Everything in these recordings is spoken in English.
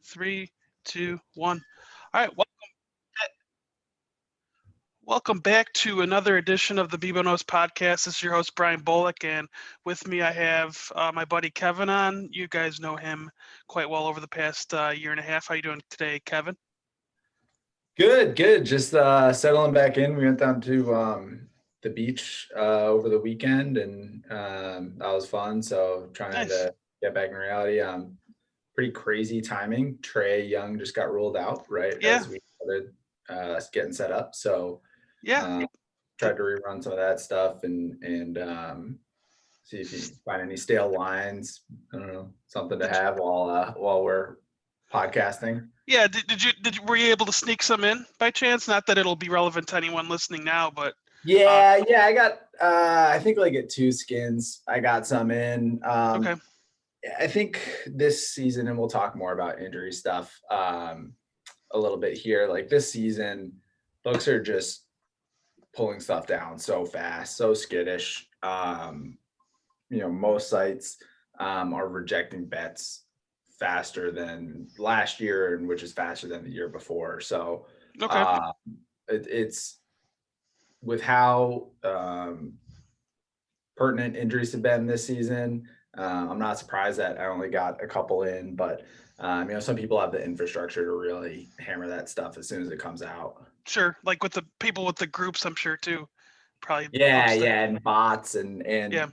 Three, two, one. All right, welcome back to another edition of the BBK podcast. This is your host Brian Bullock, and with me I have my buddy Kevin on. You guys know him quite well over the past year and a half. How you doing today, Kevin? Good. Just settling back in. We went down to the beach over the weekend, and that was fun. So trying Nice. to get back in reality. Pretty crazy timing. Trey Young just got ruled out right Yeah, as we started getting set up. So yeah. uh, The, tried to rerun some of that stuff and see if you find any stale lines. I don't know, something to did you, have while we're podcasting. yeah. Were you able to sneak some in by chance? Not that it'll be relevant to anyone listening now, but uh, Yeah, I got I think like at two skins, I got some in. okay, I think this season, and we'll talk more about injury stuff a little bit here. Like this season, folks are just pulling stuff down so fast, so skittish. Most sites are rejecting bets faster than last year, and which is faster than the year before. So okay. uh, it's with how pertinent injuries have been this season. I'm not surprised that I only got a couple in, but some people have the infrastructure to really hammer that stuff as soon as it comes out. Sure. Like with the people with the groups, I'm sure too. Probably Yeah, post it. yeah, and bots and Yeah,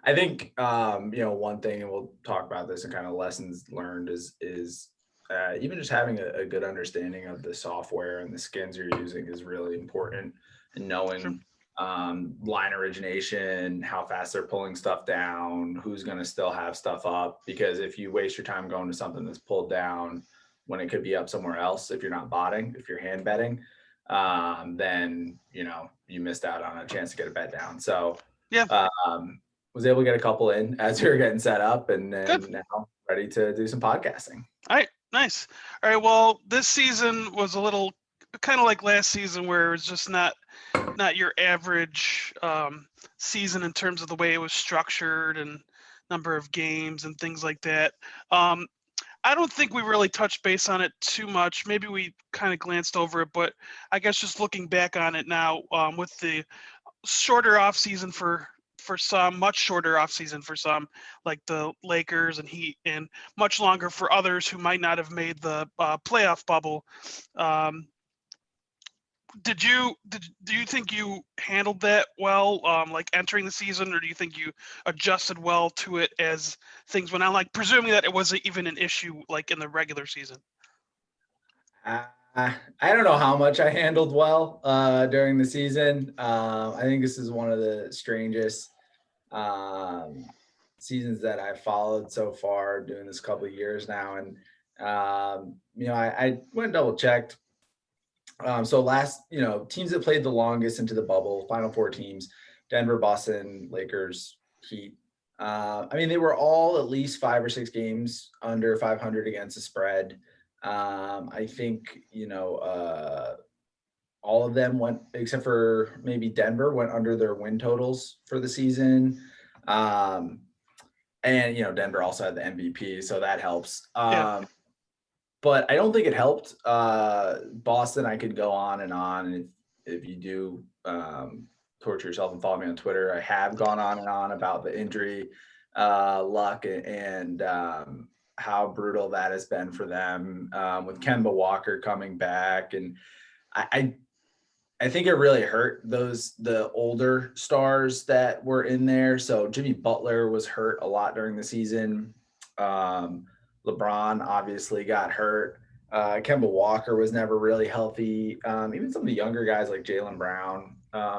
I think one thing, and we'll talk about this and kind of lessons learned is even just having a good understanding of the software and the skins you're using is really important, and sure. knowing line origination, how fast they're pulling stuff down, who's going to still have stuff up, because if you waste your time going to something that's pulled down when it could be up somewhere else, if you're not botting, if you're hand betting, then you missed out on a chance to get a bet down. So Yeah, was able to get a couple in as we were getting set up, and good. then now ready to do some podcasting. All right, nice. All right, well, this season was a little kind of like last season, where it was just not your average season in terms of the way it was structured and number of games and things like that. I don't think we really touched base on it too much. Maybe we kind of glanced over it, but I guess just looking back on it now, with the shorter off season for some, much shorter off season for some, like the Lakers and Heat, and much longer for others who might not have made the playoff bubble. Um, do you think you handled that well, like entering the season, or do you think you adjusted well to it as things went on? Like presuming that it wasn't even an issue like in the regular season. Uh, I don't know how much I handled well during the season. I think this is one of the strangest um, seasons that I've followed so far, doing this a couple of years now. And I went and double checked. So last, teams that played the longest into the bubble, Final Four teams: Denver, Boston, Lakers, Heat. They were all at least 5 or 6 games under 500 against the spread. I think, all of them went, except for maybe Denver, went under their win totals for the season. And Denver also had the MVP, so that helps. Yeah, But I don't think it helped. Boston, I could go on and on. And if you do torture yourself and follow me on Twitter, I have gone on and on about the injury luck and how brutal that has been for them, with Kemba Walker coming back. And I think it really hurt the older stars that were in there. So Jimmy Butler was hurt a lot during the season. LeBron obviously got hurt. Kemba Walker was never really healthy. Even some of the younger guys like Jaylen Brown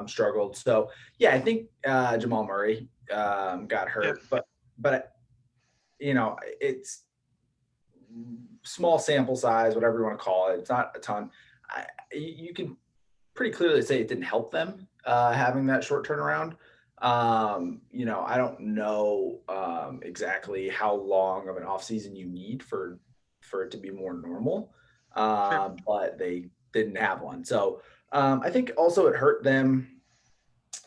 struggled. So yeah, I think Jamal Murray got yeah, hurt, but it's small sample size, whatever you want to call it. It's not a ton. You can pretty clearly say it didn't help them having that short turnaround. I don't know exactly how long of an off season you need for it to be more normal, sure. but they didn't have one. So I think also it hurt them.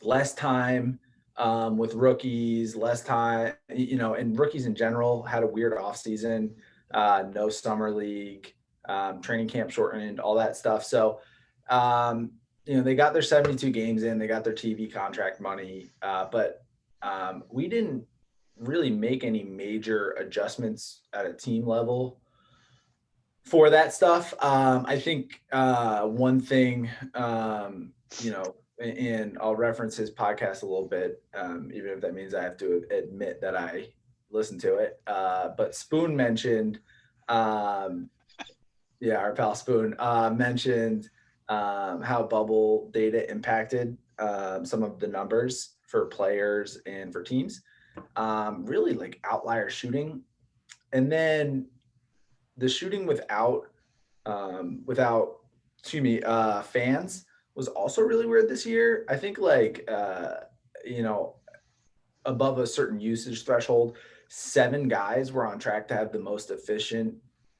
Less time with rookies, less time, and rookies in general had a weird off season. no summer league, training camp shortened, all that stuff. So, um, they got their 72 games in, they got their TV contract money, but we didn't really make any major adjustments at a team level for that stuff. I think one thing, and I'll reference his podcast a little bit, even if that means I have to admit that I listen to it. But Spoon mentioned, um, yeah, our pal Spoon mentioned how bubble data impacted some of the numbers for players and for teams. Really like outlier shooting, and then the shooting without excuse me fans was also really weird this year. I think like you know above a certain usage threshold, 7 guys were on track to have the most efficient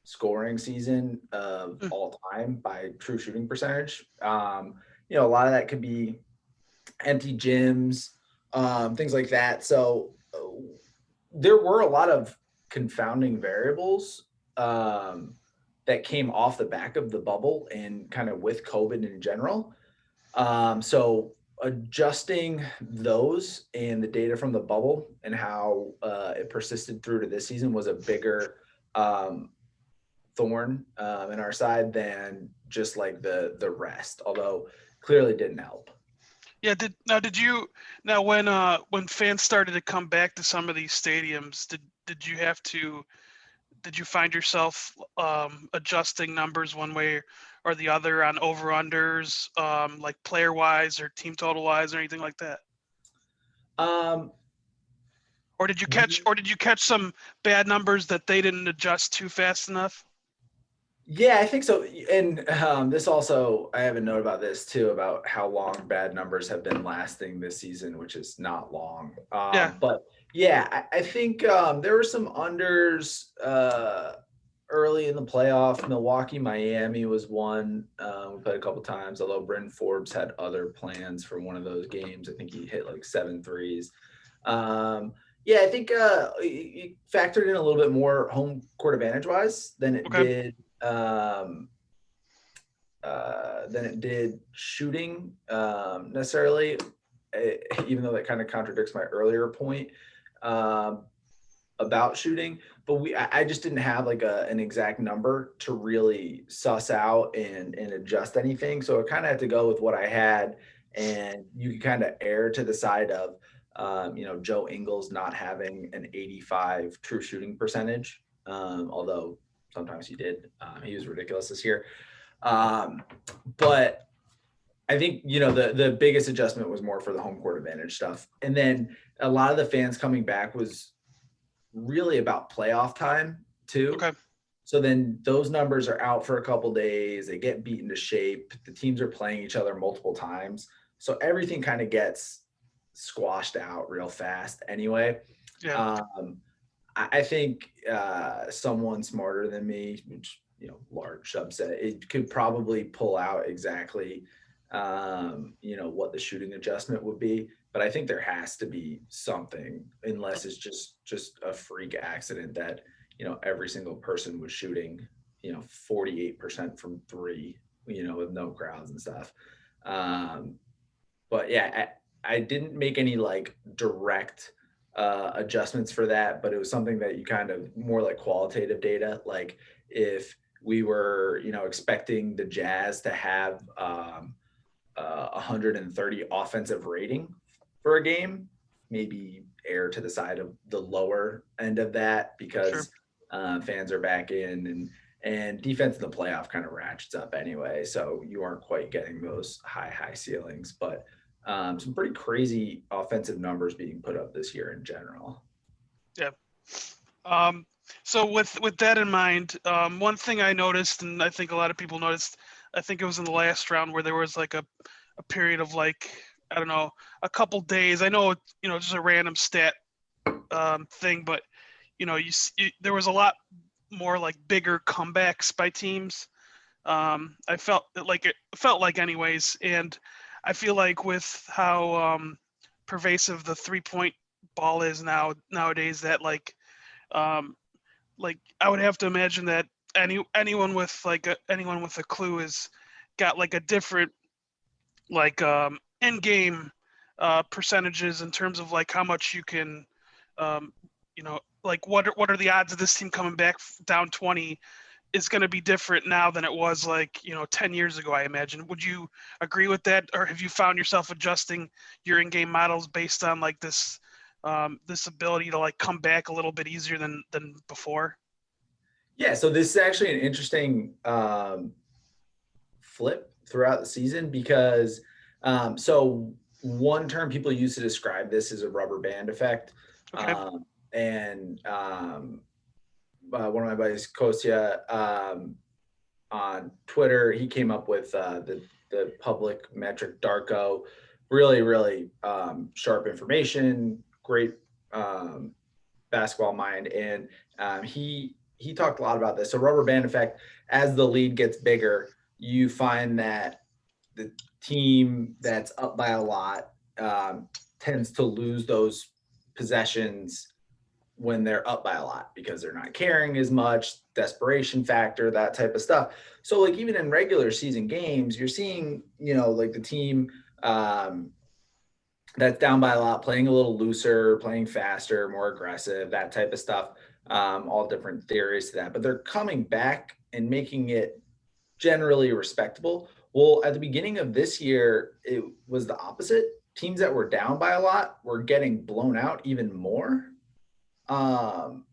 scoring season of Mm. all time by true shooting percentage. A lot of that could be empty gyms, things like that. So there were a lot of confounding variables that came off the back of the bubble and kind of with COVID in general. So adjusting those and the data from the bubble and how it persisted through to this season was a bigger um, thorn in our side than just like the rest, although clearly didn't help. Yeah. Did you now when fans started to come back to some of these stadiums, did you have to did you find yourself adjusting numbers one way or the other on over unders, like player wise or team total wise or anything like that? Um, Or did you catch some bad numbers that they didn't adjust too fast enough? Yeah, I think so. And this also, I have a note about this too, about how long bad numbers have been lasting this season, which is not long. Yeah. But yeah, I think there were some unders early in the playoff. Milwaukee, Miami was one. We played a couple times, although Bryn Forbes had other plans for one of those games. I think he hit like 7 threes. Um, yeah, I think it factored in a little bit more home court advantage wise Okay. um, than it did shooting necessarily, even though that kind of contradicts my earlier point um, about shooting. But I just didn't have like an exact number to really suss out and adjust anything. So I kind of had to go with what I had, and you can kind of err to the side of Joe Ingles not having an 85 true shooting percentage, although sometimes he did. He was ridiculous this year. Um, but I think the biggest adjustment was more for the home court advantage stuff, and then a lot of the fans coming back was really about playoff time too. Okay. So then those numbers are out for a couple days. They get beaten to shape. The teams are playing each other multiple times, so everything kind of gets squashed out real fast. Anyway, Yeah. um, I think someone smarter than me, which large subset, it could probably pull out exactly what the shooting adjustment would be. But I think there has to be something, unless it's just a freak accident that every single person was shooting 48% from three, with no crowds and stuff. Um, but yeah, I didn't make any like direct adjustments for that, but it was something that you kind of more like qualitative data. Like if we were, expecting the Jazz to have 130 offensive rating for a game, maybe err to the side of the lower end of that Sure. because fans are back in and defense in the playoff kind of ratchets up anyway. So you aren't quite getting those high ceilings, but some pretty crazy offensive numbers being put up this year in general. Yeah. Um, so with that in mind, one thing I noticed, and I think a lot of people noticed, I think it was in the last round where there was like a period of like, I don't know, a couple days. I know, just a random stat thing, but there was a lot more like bigger comebacks by teams. I felt like anyways, and I feel like with how pervasive the 3-point ball is nowadays, that like um, like I would have to imagine that anyone with anyone with a clue is got like a different like in game percentages in terms of like how much you can um, like what are the odds of this team coming back down 20 is going to be different now than it was like 10 years ago, I imagine. Would you agree with that, or have you found yourself adjusting your in-game models based on like this ability to like come back a little bit easier than before? Yeah, so this is actually an interesting flip throughout the season because so one term people use to describe this is a rubber band effect. Okay. And One of my buddies, Kostya, on Twitter, he came up with the public metric Darko. Really, really sharp information, great basketball mind, and he talked a lot about this. So rubber band effect, as the lead gets bigger, you find that the team that's up by a lot tends to lose those possessions when they're up by a lot because they're not carrying as much, desperation factor, that type of stuff. So like even in regular season games, you're seeing, like the team that's down by a lot, playing a little looser, playing faster, more aggressive, that type of stuff. All different theories to that, but they're coming back and making it generally respectable. Well, at the beginning of this year, it was the opposite. Teams that were down by a lot were getting blown out even more. Um,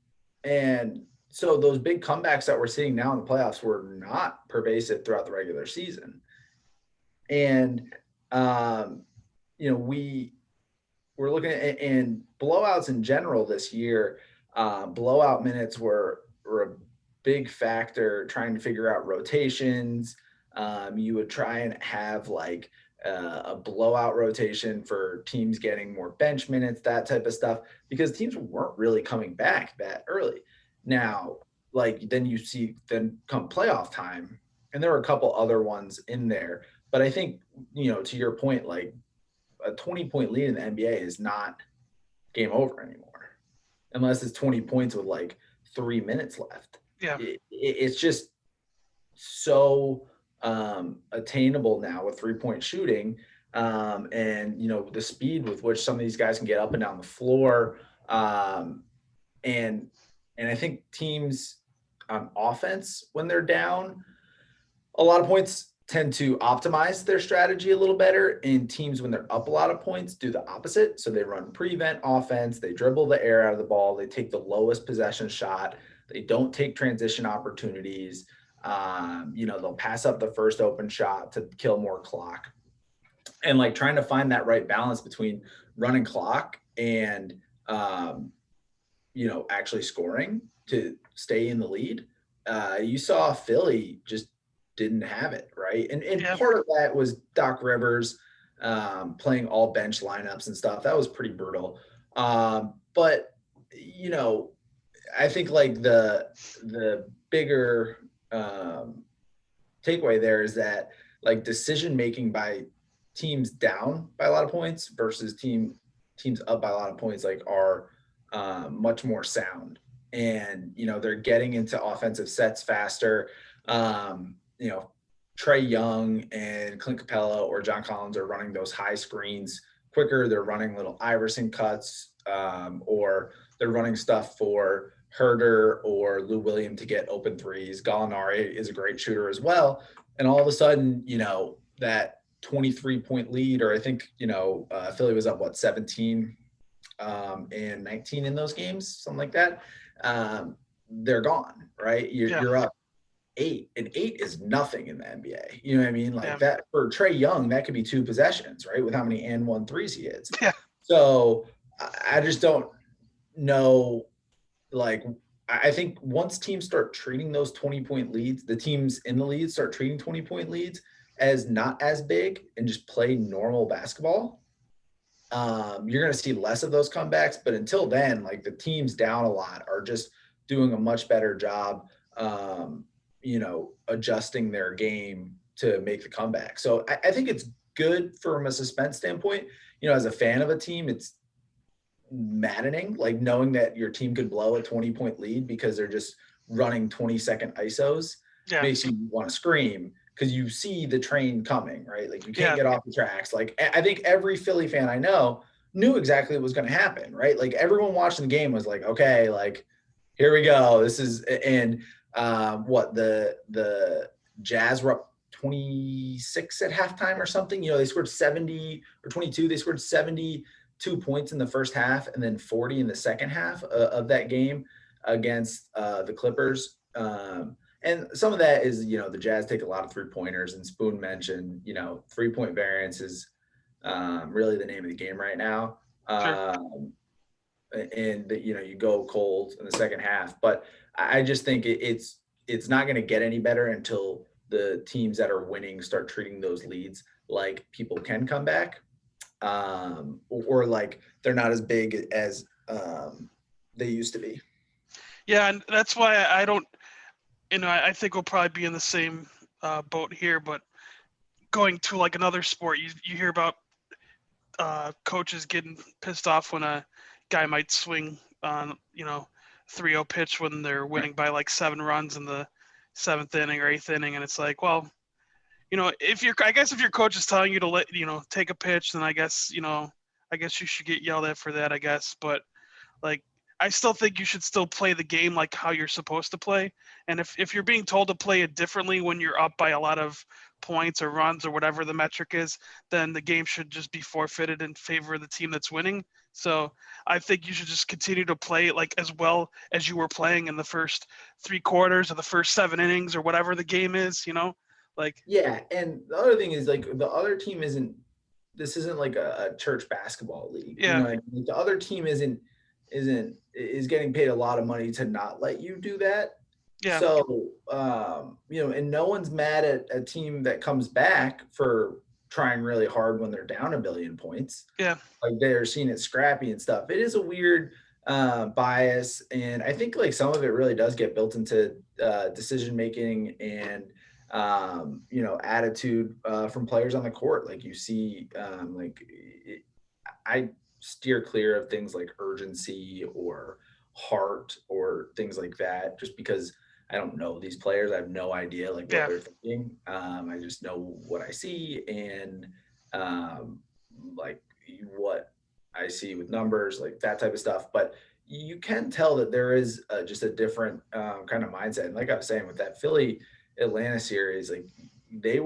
and so those big comebacks that we're seeing now in the playoffs were not pervasive throughout the regular season. And, um, we're looking at in blowouts in general this year. Blowout minutes were a big factor trying to figure out rotations. You would try and have like a blowout rotation for teams getting more bench minutes, that type of stuff, because teams weren't really coming back that early. Now, like then you see then come playoff time, and there were a couple other ones in there, but I think to your point, like a 20-point lead in the NBA is not game over anymore, unless it's 20 points with like 3 minutes left. Yeah. It's just so attainable now with 3-point shooting, and the speed with which some of these guys can get up and down the floor, and I think teams on offense when they're down a lot of points tend to optimize their strategy a little better, and teams when they're up a lot of points do the opposite. So they run prevent offense, they dribble the air out of the ball, they take the lowest possession shot, they don't take transition opportunities. They'll pass up the first open shot to kill more clock, and like trying to find that right balance between running clock and actually scoring to stay in the lead. You saw Philly just didn't have it, right? And Yeah. part of that was Doc Rivers playing all bench lineups and stuff. That was pretty brutal. But I think like the bigger takeaway there is that like decision making by teams down by a lot of points versus teams up by a lot of points like are much more sound, and they're getting into offensive sets faster. Trae Young and Clint Capella or John Collins are running those high screens quicker. They're running little Iverson cuts, or they're running stuff for Herder or Lou Williams to get open threes. Gallinari is a great shooter as well. And all of a sudden, that 23-point lead, or I think, Philly was up, 17 and 19 in those games, something like that. They're gone, right? You're up 8, and 8 is nothing in the NBA. You know what I mean? Like that for Trae Young, that could be 2 possessions, right? With how many and 1 threes he hits. Yeah. So I just don't know. Like, I think once teams start treating those 20-point leads, the teams in the lead start treating 20-point leads as not as big and just play normal basketball, you're going to see less of those comebacks. But until then, like the teams down a lot are just doing a much better job, adjusting their game to make the comeback. So I think it's good from a suspense standpoint. As a fan of a team, it's maddening, like knowing that your team could blow a 20-point lead because they're just running 20-second ISOs Yeah. makes you want to scream because you see the train coming, right? Like you can't Yeah. get off the tracks. Like I think every Philly fan I know knew exactly what was going to happen, right? Like everyone watching the game was like, okay, like here we go. This is and what the Jazz were up 26 at halftime or something. You know, they scored 70 or 22. They scored 72 points in the first half and then 40 in the second half of that game against the Clippers. And some of that is, you know, the Jazz take a lot of 3-pointers, and Spoon mentioned, you know, 3-point variance is really the name of the game right now. Sure. And you know, you go cold in the second half, but I just think it's not going to get any better until the teams that are winning start treating those leads like people can come back, or like they're not as big as they used to be. Yeah, and that's why I don't. I think we'll probably be in the same boat here. But going to like another sport, you hear about coaches getting pissed off when a guy might swing on 3-0 pitch when they're winning by like 7 runs in the 7th inning or 8th inning, and it's like, well, if your coach is telling you to take a pitch, then I guess you should get yelled at for that, I guess. But like, I still think you should still play the game like how you're supposed to play. And if you're being told to play it differently when you're up by a lot of points or runs or whatever the metric is, then the game should just be forfeited in favor of the team that's winning. So I think you should just continue to play it like as well as you were playing in the first 3 quarters or the first 7 innings or whatever the game is, like. Yeah, and the other thing is like the other team isn't. This isn't like a church basketball league. You Yeah. know, like the other team is getting paid a lot of money to not let you do that. Yeah. So you know, and no one's mad at a team that comes back for trying really hard when they're down 1 billion points. Yeah. Like they're seeing it scrappy and stuff. It is a weird bias, and I think like some of it really does get built into decision making and you know, attitude from players on the court. Like you see, I steer clear of things like urgency or heart or things like that, just because I don't know these players. I have no idea like what Yeah. they're thinking. I just know what I see and um, like what I see with numbers, like that type of stuff. But you can tell that there is just a different kind of mindset. And like I was saying with that Philly Atlanta series, like they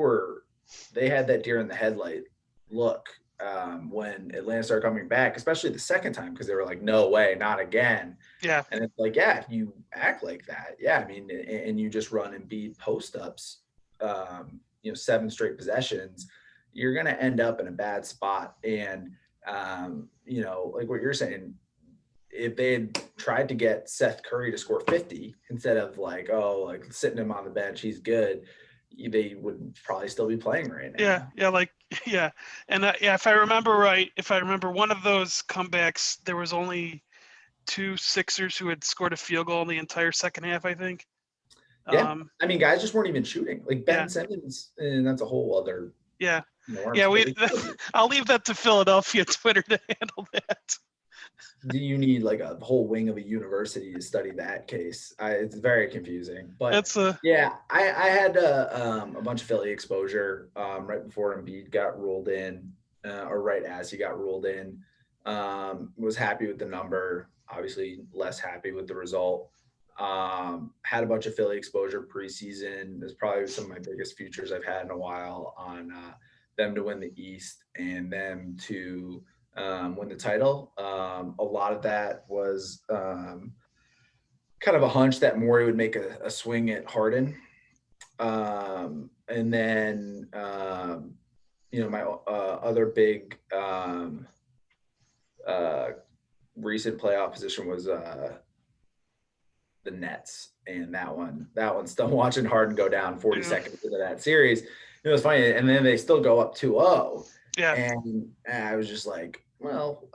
had that deer in the headlight look when Atlanta started coming back, especially the second time, because they were like, no way, not again. Yeah. And it's like, yeah, if you act like that, yeah, I mean, and you just run and beat post ups, you know, 7 straight possessions, you're going to end up in a bad spot. And, you know, like what you're saying, if they had tried to get Seth Curry to score 50 instead of like, oh, like sitting him on the bench, he's good, they would probably still be playing right now. Yeah. And if I remember one of those comebacks, there was only 2 Sixers who had scored a field goal in the entire second half, I think. Yeah. I mean, guys just weren't even shooting. Like Ben Yeah. Simmons, and that's a whole other Yeah. norm. Yeah, I'll leave that to Philadelphia Twitter to handle that. Do you need like a whole wing of a university to study that case? It's very confusing. But yeah, I had a bunch of Philly exposure right before Embiid got ruled in, or right as he got ruled in. Was happy with the number. Obviously, less happy with the result. Had a bunch of Philly exposure preseason. There's probably some of my biggest futures I've had in a while on them to win the East and them to win the title. A lot of that was kind of a hunch that Morey would make a swing at Harden. And then, you know, my other big recent playoff position was the Nets. And that one's still watching Harden go down 40 seconds into that series. It was funny. And then they still go up 2-0. Yeah. And I was just like, well,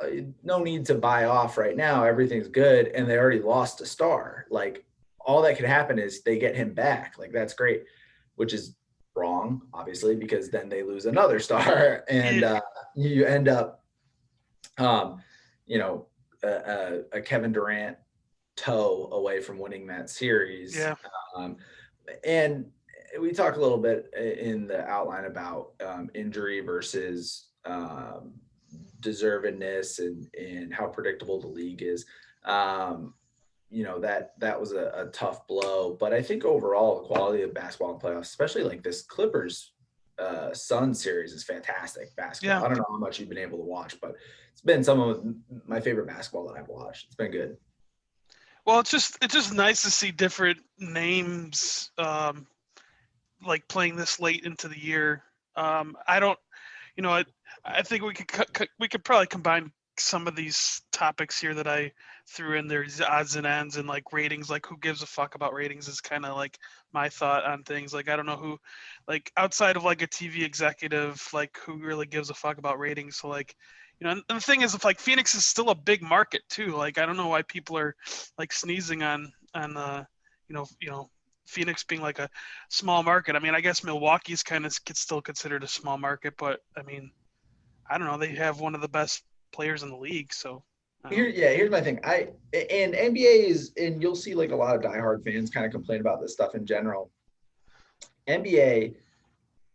no need to buy off right now. Everything's good. And they already lost a star. Like all that could happen is they get him back. Like that's great, which is wrong, obviously, because then they lose another star and you end up, you know, a Kevin Durant toe away from winning that series. Yeah. Um, and we talk a little bit in the outline about injury versus deservedness and how predictable the league is. Um, that was a tough blow, but I think overall the quality of basketball in playoffs, especially like this Clippers Sun series, is fantastic basketball. Yeah. I don't know how much you've been able to watch, but it's been some of my favorite basketball that I've watched. It's been good. Well, it's just nice to see different names like playing this late into the year. I don't, you know, I think we could probably combine some of these topics here that I threw in there, these odds and ends and like ratings. Like, who gives a fuck about ratings is kind of like my thought on things. Like, I don't know who, like outside of like a TV executive, like who really gives a fuck about ratings. So like, and the thing is, if like Phoenix is still a big market too. Like, I don't know why people are like sneezing on Phoenix being like a small market. I mean, I guess Milwaukee's kind of still considered a small market, but I mean, I don't know. They have one of the best players in the league, so. Here's my thing. And NBA is, and you'll see like a lot of diehard fans kind of complain about this stuff in general. NBA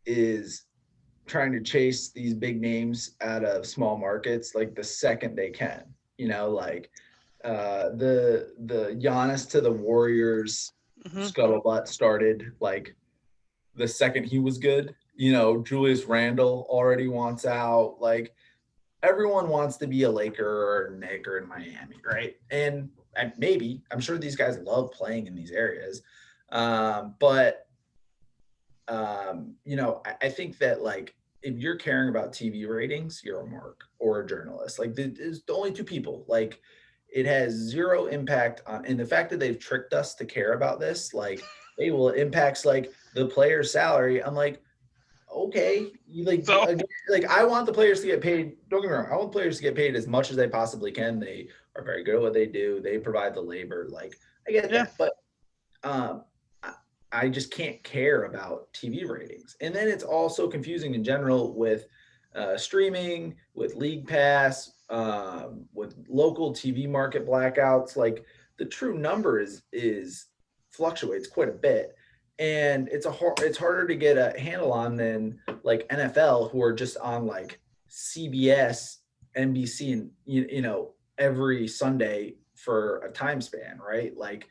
is trying to chase these big names out of small markets like the second they can. Like the Giannis to the Warriors Mm-hmm. scuttlebutt started like the second he was good. Julius Randle already wants out. Like everyone wants to be a Laker or a Knick or in Miami, right? And maybe I'm sure these guys love playing in these areas, but I think that like if you're caring about TV ratings, you're a mark or a journalist. Like there's the only two people. Like it has zero impact on, and the fact that they've tricked us to care about this, like, hey, well, it impacts like the player's salary. I'm like, okay, you So like I want the players to get paid. Don't get me wrong, I want players to get paid as much as they possibly can. They are very good at what they do. They provide the labor. Like I get yeah, that, but um, I just can't care about TV ratings. And then it's also confusing in general with streaming, with League Pass, with local TV market blackouts. Like the true number is fluctuates quite a bit, and it's harder to get a handle on than like NFL, who are just on like CBS, NBC, and every Sunday for a time span, right? Like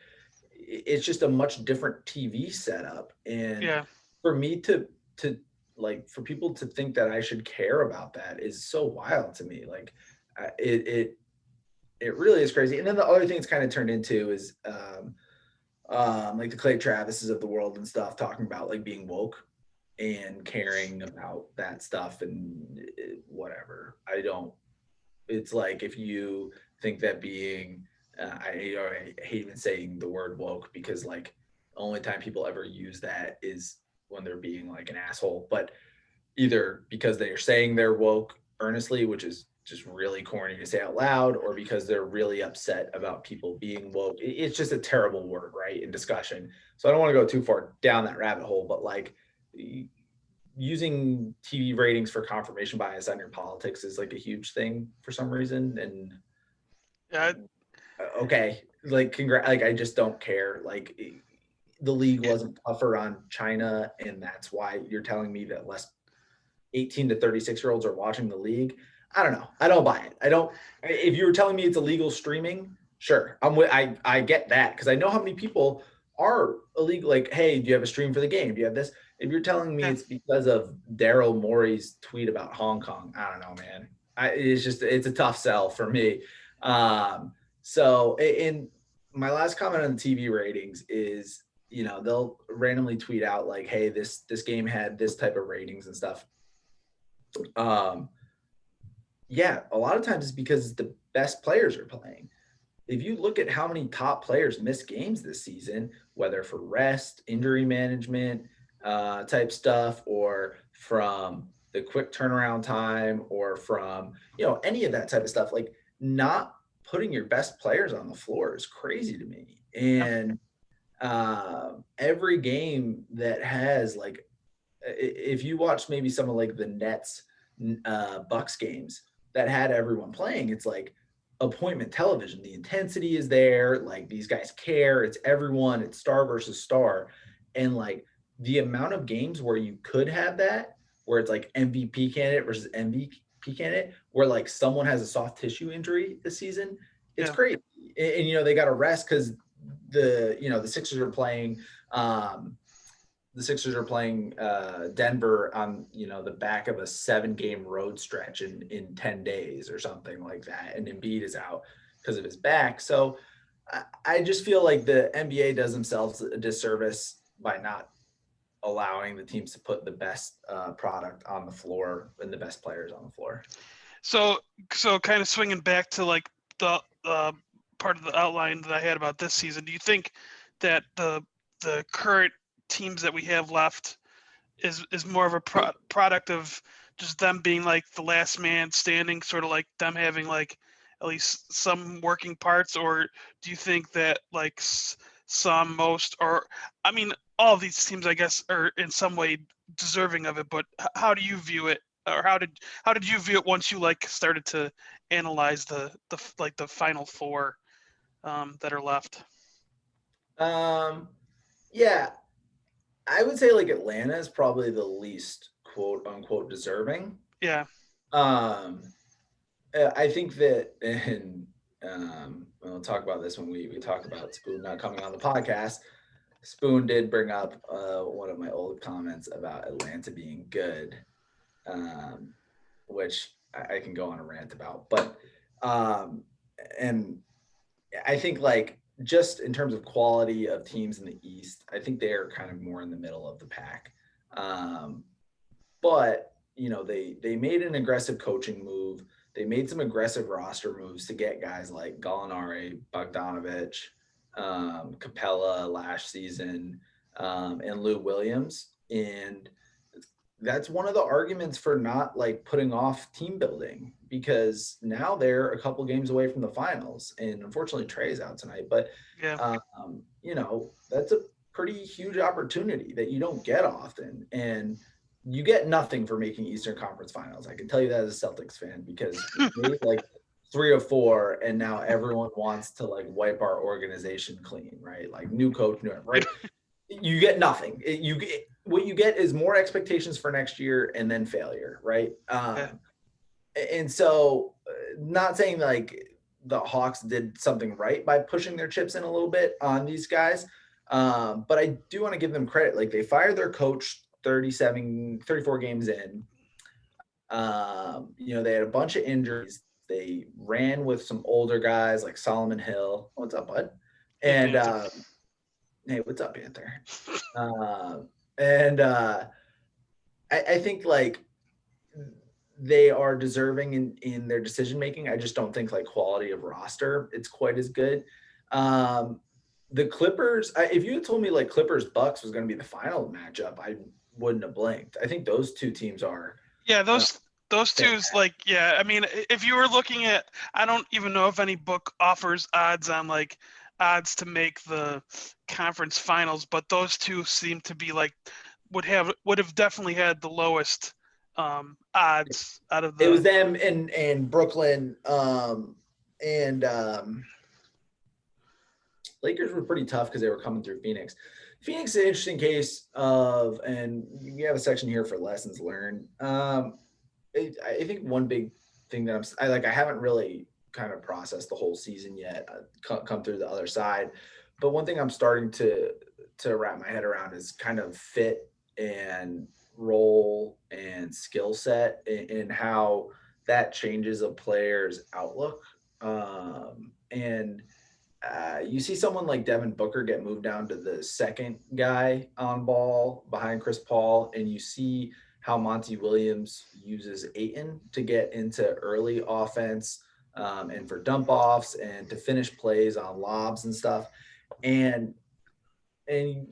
it's just a much different TV setup. And yeah, for me to like for people to think that I should care about that is so wild to me. Like it really is crazy. And then the other thing it's kind of turned into is like the Clay Travises of the world and stuff talking about like being woke and caring about that stuff and whatever. I don't. It's like if you think that being I hate even saying the word woke because like the only time people ever use that is when they're being like an asshole, but either because they are saying they're woke earnestly, which is just really corny to say out loud, or because they're really upset about people being woke. It's just a terrible word, right? In discussion. So I don't want to go too far down that rabbit hole, but like using TV ratings for confirmation bias on your politics is like a huge thing for some reason. And yeah, okay, like like I just don't care. Like the league yeah, wasn't tougher on China, and that's why you're telling me that less 18 to 36-year-olds are watching the league. I don't know. I don't buy it. I don't. If you were telling me it's illegal streaming, sure. I get that because I know how many people are illegal. Like, hey, do you have a stream for the game? Do you have this? If you're telling me yeah. it's because of Daryl Morey's tweet about Hong Kong, I don't know, man. It's a tough sell for me. So in my last comment on the TV ratings is, they'll randomly tweet out like, hey, this game had this type of ratings and stuff. Yeah, a lot of times it's because the best players are playing. If you look at how many top players missed games this season, whether for rest, injury management type stuff, or from the quick turnaround time, or from any of that type of stuff, like not putting your best players on the floor is crazy to me. Yeah. And every game that has like, if you watch maybe some of like the Nets Bucks games that had everyone playing, it's like appointment television. The intensity is there. Like these guys care. It's everyone. It's star versus star. And like the amount of games where you could have that, where it's like MVP candidate versus MVP candidate, where like someone has a soft tissue injury this season, it's Yeah. crazy. And you know, they got to rest because the Sixers are playing Denver on the back of a 7-game road stretch in 10 days or something like that, and Embiid is out because of his back. So I just feel like the NBA does themselves a disservice by not allowing the teams to put the best product on the floor and the best players on the floor. So so kind of swinging back to like the part of the outline that I had about this season. Do you think that the current teams that we have left is more of a product of just them being like the last man standing, sort of like them having like at least some working parts, or do you think that like some, most, or I mean, all of these teams, I guess, are in some way deserving of it? But how do you view it, or how did you view it once you like started to analyze the final four that are left? Um, yeah, I would say like Atlanta is probably the least quote unquote deserving. Yeah, Um, I think that, and we'll talk about this when we talk about Spoon not coming on the podcast. Spoon did bring up one of my old comments about Atlanta being good, um, which I can go on a rant about. But um, and I think like just in terms of quality of teams in the East, I think they are kind of more in the middle of the pack. Um, but they made an aggressive coaching move. They made some aggressive roster moves to get guys like Gallinari, Bogdanovich, Capella last season, and Lou Williams. And that's one of the arguments for not like putting off team building, because now they're a couple games away from the finals. And unfortunately, Trey's out tonight, but yeah, that's a pretty huge opportunity that you don't get often. And you get nothing for making Eastern Conference Finals. I can tell you that as a Celtics fan, because we made like 3 or 4, and now everyone wants to like wipe our organization clean, right? Like new coach, new right. You get nothing. What you get is more expectations for next year and then failure, right? yeah. And so, not saying like the Hawks did something right by pushing their chips in a little bit on these guys, but I do want to give them credit. Like they fired their coach 34 games in. They had a bunch of injuries. They ran with some older guys like Solomon Hill. What's up, bud? Hey, And Panther. hey, what's up, Panther? And I think like they are deserving in their decision making. I just don't think like quality of roster it's quite as good. The Clippers, if you had told me like Clippers Bucks was going to be the final matchup, I wouldn't have blinked. I think those two teams are Yeah, uh, those two's fantastic. like, yeah. I mean, if you were looking at, I don't even know if any book offers odds on like odds to make the conference finals, but those two seem to be like would have definitely had the lowest odds out of It was the. them and Brooklyn, and Lakers were pretty tough because they were coming through Phoenix. Phoenix is an interesting case of, and we have a section here for lessons learned. I think one big thing that I haven't really kind of processed the whole season yet, come through the other side. But one thing I'm starting to wrap my head around is kind of fit and role and skill set, and how that changes a player's outlook. And you see someone like Devin Booker get moved down to the second guy on ball behind Chris Paul, and you see how Monty Williams uses Aiton to get into early offense, and for dump offs and to finish plays on lobs and stuff. And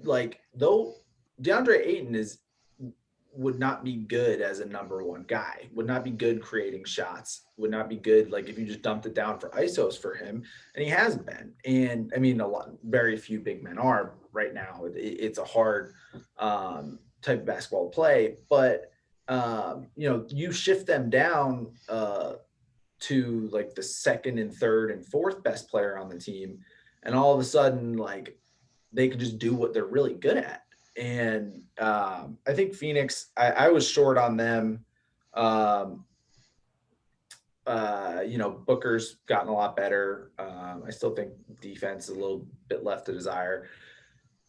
like though DeAndre Ayton would not be good as a number one guy, would not be good creating shots, would not be good like if you just dumped it down for ISOs for him, and he hasn't been. And I mean, very few big men are right now. It's a hard type of basketball to play, but you shift them down to like the second and third and fourth best player on the team, and all of a sudden like they could just do what they're really good at. And I think Phoenix, I was short on them. Um, Booker's gotten a lot better. I still think defense is a little bit left to desire.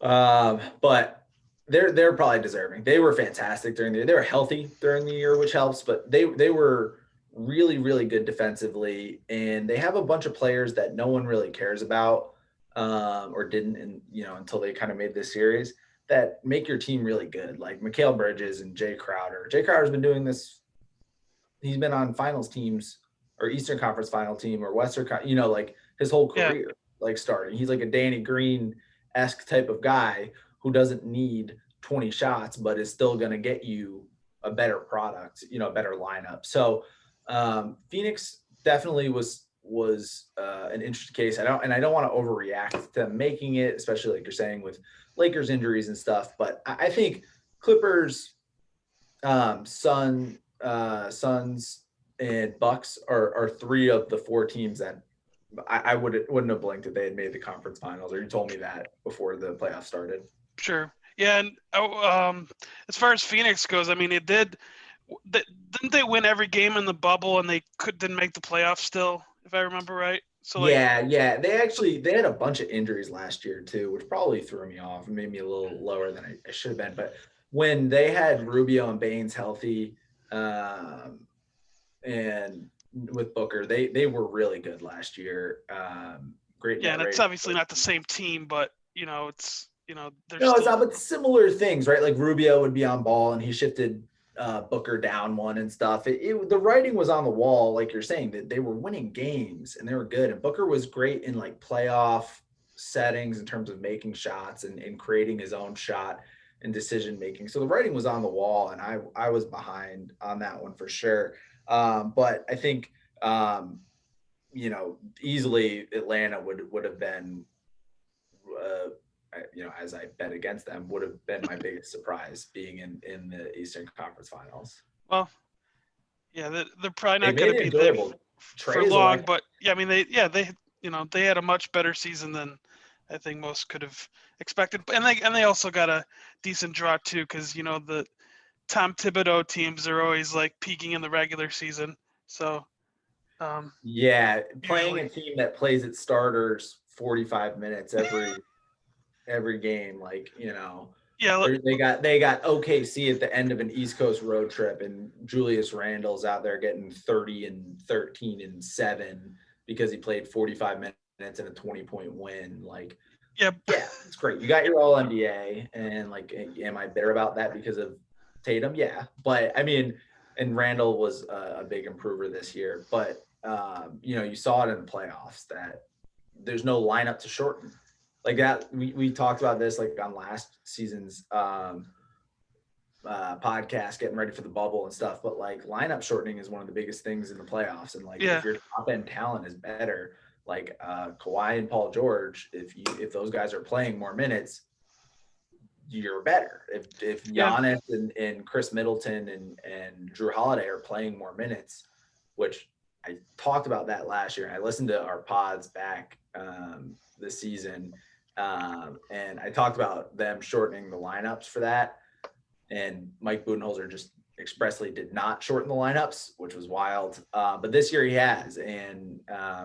But they're probably deserving. They were fantastic during the year. They were healthy during the year, which helps, but they were really, really good defensively. And they have a bunch of players that no one really cares about, or didn't, until they kind of made this series, that make your team really good. Like Mikal Bridges and Jay Crowder. Jay Crowder's been doing this. He's been on finals teams or Eastern Conference final team or Western, like his whole Yeah. career, like starting. He's like a Danny Green-esque type of guy who doesn't need 20 shots, but is still going to get you a better product, a better lineup. So Phoenix definitely was an interesting case. I don't want to overreact to making it, especially like you're saying with Lakers injuries and stuff. But I think Clippers, Suns, and Bucks are three of the four teams that I wouldn't have blinked if they had made the conference finals, or you told me that before the playoffs started. Sure. Yeah, and as far as Phoenix goes, I mean, didn't they win every game in the bubble, and they didn't make the playoffs still, if I remember right? So like, Yeah. They had a bunch of injuries last year too, which probably threw me off and made me a little lower than I should have been. But when they had Rubio and Baines healthy, and with Booker, they were really good last year. Great yeah, net and it's rating. obviously not the same team, but it's they're No, it's still not, but similar things, right? Like Rubio would be on ball and he shifted Booker down one and stuff. The writing was on the wall, like you're saying, that they were winning games and they were good. And Booker was great in like playoff settings in terms of making shots and creating his own shot and decision making. So the writing was on the wall, and I was behind on that one for sure. But I think easily Atlanta would have been. As I bet against them, would have been my biggest surprise being in the Eastern Conference Finals. well, yeah, they're probably They not going made to it be there enjoyable. for Trey's long, electric. but yeah, I mean they had a much better season than I think most could have expected, and they also got a decent draw too, because the Tom Thibodeau teams are always like peaking in the regular season, so Yeah, playing usually a team that plays its starters 45 minutes every game, yeah they got OKC at the end of an East Coast road trip, and Julius Randle's out there getting 30 and 13 and 7 because he played 45 minutes in a 20-point win. yeah Yeah, it's great. You got your all NBA, and am I bitter about that because of Tatum? Yeah, but I mean, and Randall was a big improver this year, but you saw it in the playoffs that there's no lineup to shorten. Like that, we talked about this like on last season's podcast, getting ready for the bubble and stuff. But like lineup shortening is one of the biggest things in the playoffs, and like yeah if your top end talent is better, like Kawhi and Paul George, if those guys are playing more minutes, you're better. If yeah Giannis and Chris Middleton and Drew Holiday are playing more minutes, which I talked about that last year, and I listened to our pods back this season, and I talked about them shortening the lineups for that, and Mike Budenholzer just expressly did not shorten the lineups, which was wild. But this year he has, and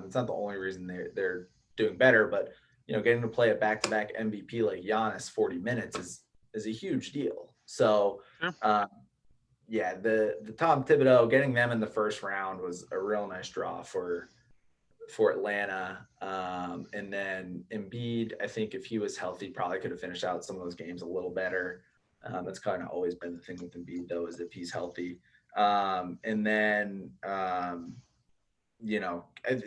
it's not the only reason they're doing better, but getting to play a back-to-back MVP like Giannis 40 minutes is a huge deal. So, sure. yeah, the Tom Thibodeau, getting them in the first round was a real nice draw for Atlanta. And then Embiid, I think if he was healthy, probably could have finished out some of those games a little better. That's kind of always been the thing with Embiid, though, is if he's healthy. And then,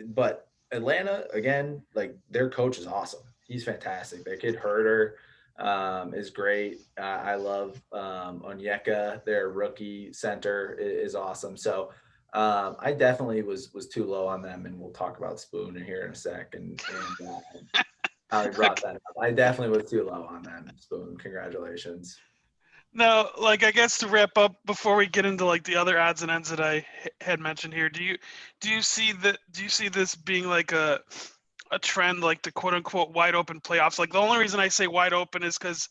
but Atlanta, again, like their coach is awesome. He's fantastic. Their kid Herter is great. I love Onyeka, their rookie center, is awesome. So I definitely was too low on them, and we'll talk about Spoon here in a sec. And how he brought that up. I definitely was too low on them. Spoon, congratulations. Now, like I guess to wrap up before we get into like the other odds and ends that I had mentioned here, do you see this being like a trend, like the quote unquote wide open playoffs? Like the only reason I say wide open is because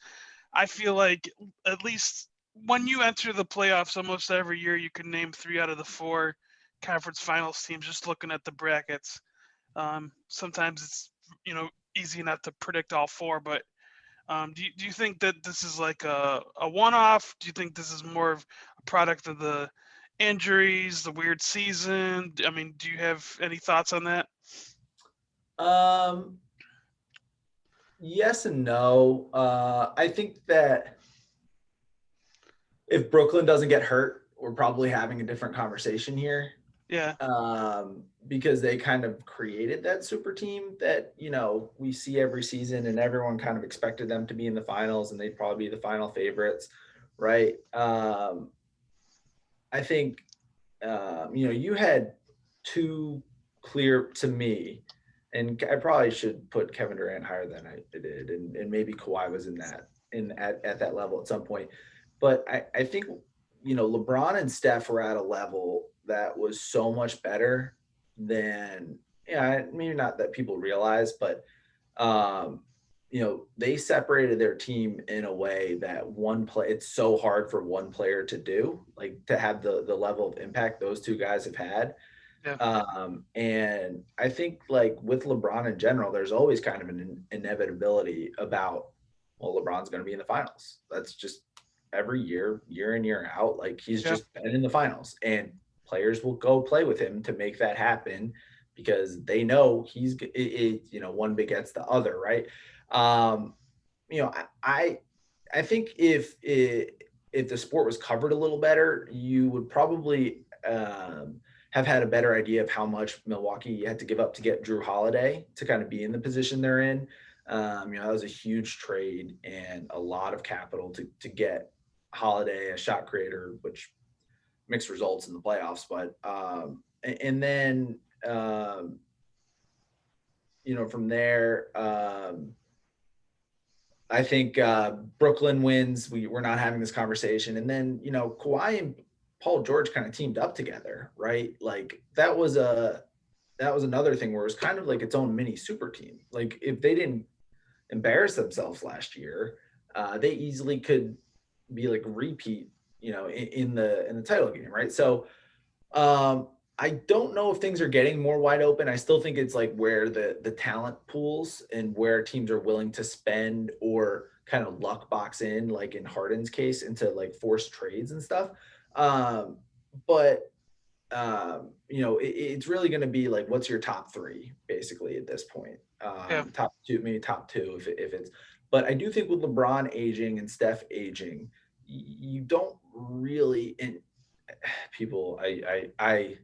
I feel like at least when you enter the playoffs almost every year, you can name 3 out of the 4 conference finals teams just looking at the brackets. Sometimes it's easy enough to predict all 4, but do you think that this is like a one-off? Do you think this is more of a product of the injuries, the weird season? I mean, do you have any thoughts on that? Um, yes and no. I think that if Brooklyn doesn't get hurt, we're probably having a different conversation here. Yeah, Because they kind of created that super team that we see every season, and everyone kind of expected them to be in the finals, and they'd probably be the final favorites, right? I think you had two clear to me, and I probably should put Kevin Durant higher than I did, and maybe Kawhi was in that at that level at some point. But I think LeBron and Steph were at a level that was so much better than maybe not that people realize, but um, they separated their team in a way that one play it's so hard for one player to do, like to have the level of impact those two guys have had. yeah, And I think like with LeBron in general, there's always kind of an inevitability about, well, LeBron's going to be in the finals. That's just every year, year in, year out. Like he's yeah, just been in the finals, and players will go play with him to make that happen because they know one begets the other, right? Um, I think if the sport was covered a little better, you would probably have had a better idea of how much Milwaukee had to give up to get Drew Holiday to kind of be in the position they're in. That was a huge trade and a lot of capital to get Holiday, a shot creator, which mixed results in the playoffs. But and then from there, I think Brooklyn wins. We're not having this conversation, and then Kawhi and Paul George kind of teamed up together, right? Like that was another thing where it was kind of like its own mini super team. Like if they didn't embarrass themselves last year, they easily could be like repeat, in the title game, right? So I don't know if things are getting more wide open. I still think it's like where the talent pools and where teams are willing to spend or kind of luck box in, like in Harden's case, into like forced trades and stuff. But it's really going to be like, what's your top three basically at this point? yeah, Top two, maybe top two if it's. But I do think with LeBron aging and Steph aging, you don't really and people. I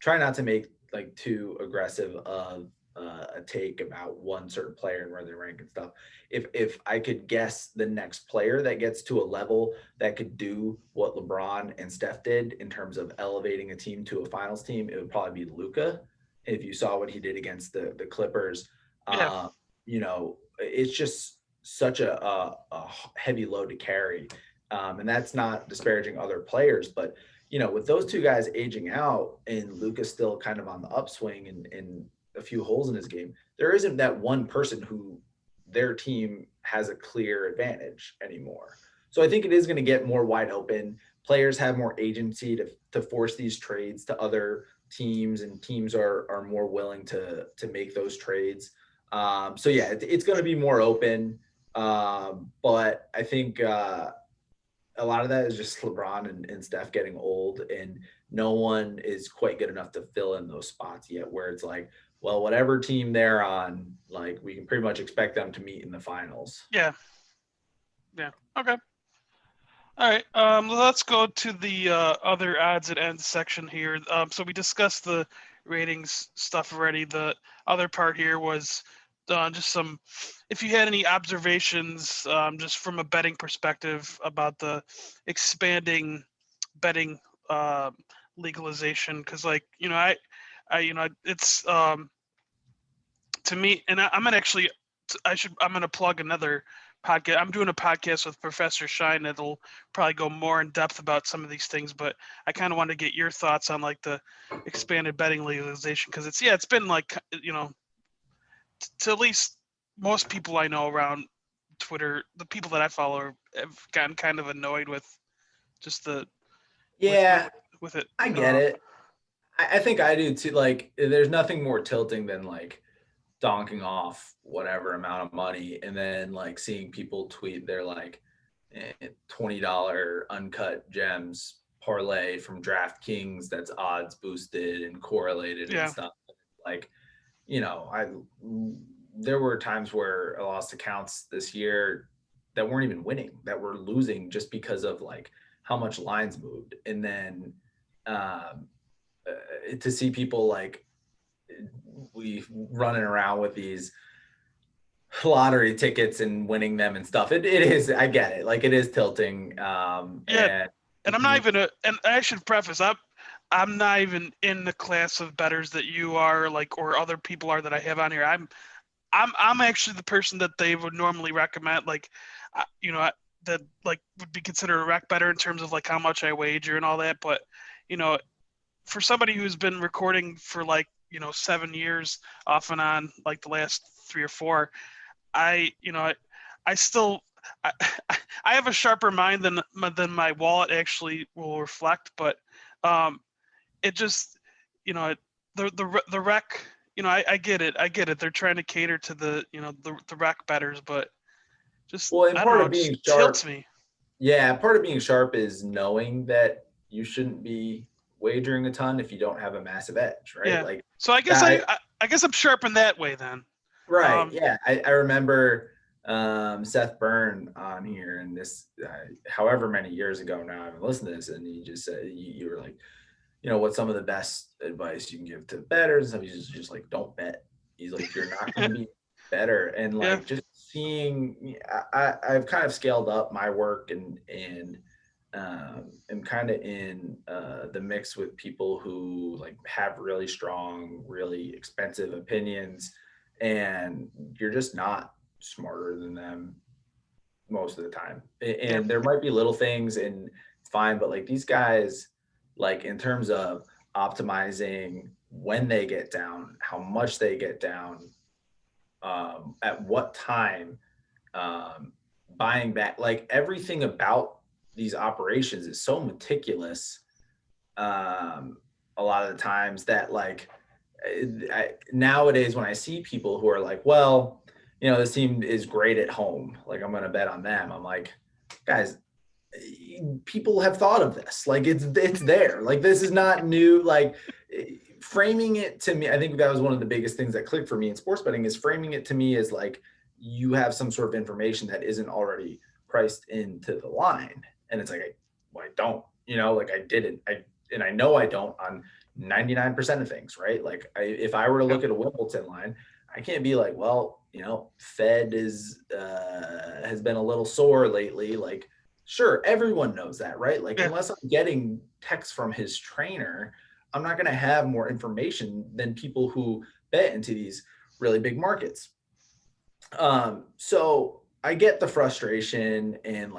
try not to make like too aggressive of a take about one certain player and where they rank and stuff. If I could guess the next player that gets to a level that could do what LeBron and Steph did in terms of elevating a team to a finals team, it would probably be Luka. If you saw what he did against the Clippers, yeah, it's just such a heavy load to carry. And that's not disparaging other players, but with those two guys aging out and Luka's still kind of on the upswing and a few holes in his game, there isn't that one person who their team has a clear advantage anymore. So I think it is going to get more wide open. Players have more agency to force these trades to other teams, and teams are more willing to make those trades. So yeah, it's going to be more open. But I think a lot of that is just LeBron and Steph getting old, and no one is quite good enough to fill in those spots yet. Where it's like, well, whatever team they're on, like we can pretty much expect them to meet in the finals. yeah, yeah. Okay. All right. Let's go to the other odds and ends section here. So we discussed the ratings stuff already. The other part here was just some, if you had any observations, just from a betting perspective about the expanding betting uh, legalization, because it's to me, and I'm gonna actually, I'm gonna plug another podcast. I'm doing a podcast with Professor Shine that'll probably go more in depth about some of these things, but I kind of want to get your thoughts on like the expanded betting legalization because it's been like to at least most people I know around Twitter, the people that I follow have gotten kind of annoyed with just the Yeah, with it. I get it. I think I do too. Like, there's nothing more tilting than like donking off whatever amount of money and then like seeing people tweet their like $20 uncut gems parlay from DraftKings that's odds boosted and correlated and Yeah, stuff. Like, I there were times where I lost accounts this year that weren't even winning, that were losing just because of like how much lines moved. And then um, to see people like we running around with these lottery tickets and winning them and stuff. It is, I get it. Like, it is tilting. yeah, And and I'm not even and I should preface I'm not even in the class of bettors that you are like or other people are that I have on here. I'm actually the person that they would normally recommend, like, that like would be considered a rec better in terms of like how much I wager and all that. But you know, for somebody who's been recording for like 7 years off and on, like the last 3 or 4, I still I, I have a sharper mind than my wallet actually will reflect. But it just the rec. I get it. I get it. They're trying to cater to the rec betters, but just well, and I don't part know. of It just being tilts sharp, me. yeah, part of being sharp is knowing that you shouldn't be wagering a ton if you don't have a massive edge, right? Yeah. Like So I guess that. I guess I'm sharp in that way then. Right. Um, Yeah. I remember Seth Byrne on here, and this, however many years ago now, I haven't listened to this, and he just said, you were like, what's some of the best advice you can give to bettors? And he's just like, don't bet. He's like, you're not going to be better. And yeah. like, just seeing, I've kind of scaled up my work and am kind of in the mix with people who like have really strong, really expensive opinions, and you're just not smarter than them most of the time. Yeah. And there might be little things and it's fine, but like these guys, like in terms of optimizing when they get down, how much they get down, at what time, um, buying back, like everything about these operations is so meticulous. Um, a lot of the times that like nowadays when I see people who are like, well, this team is great at home, like I'm going to bet on them. I'm like, guys, people have thought of this. Like it's there. Like this is not new. Like framing it to me, I think that was one of the biggest things that clicked for me in sports betting is framing it to me as like you have some sort of information that isn't already priced into the line. And it's like, I don't, like I didn't. And I know I don't on 99% of things, right? Like if I were to Yeah. look at a Wimbledon line, I can't be like, well, Fed has been a little sore lately. Like, sure, everyone knows that, right? Like, Yeah. unless I'm getting text from his trainer, I'm not going to have more information than people who bet into these really big markets. So I get the frustration and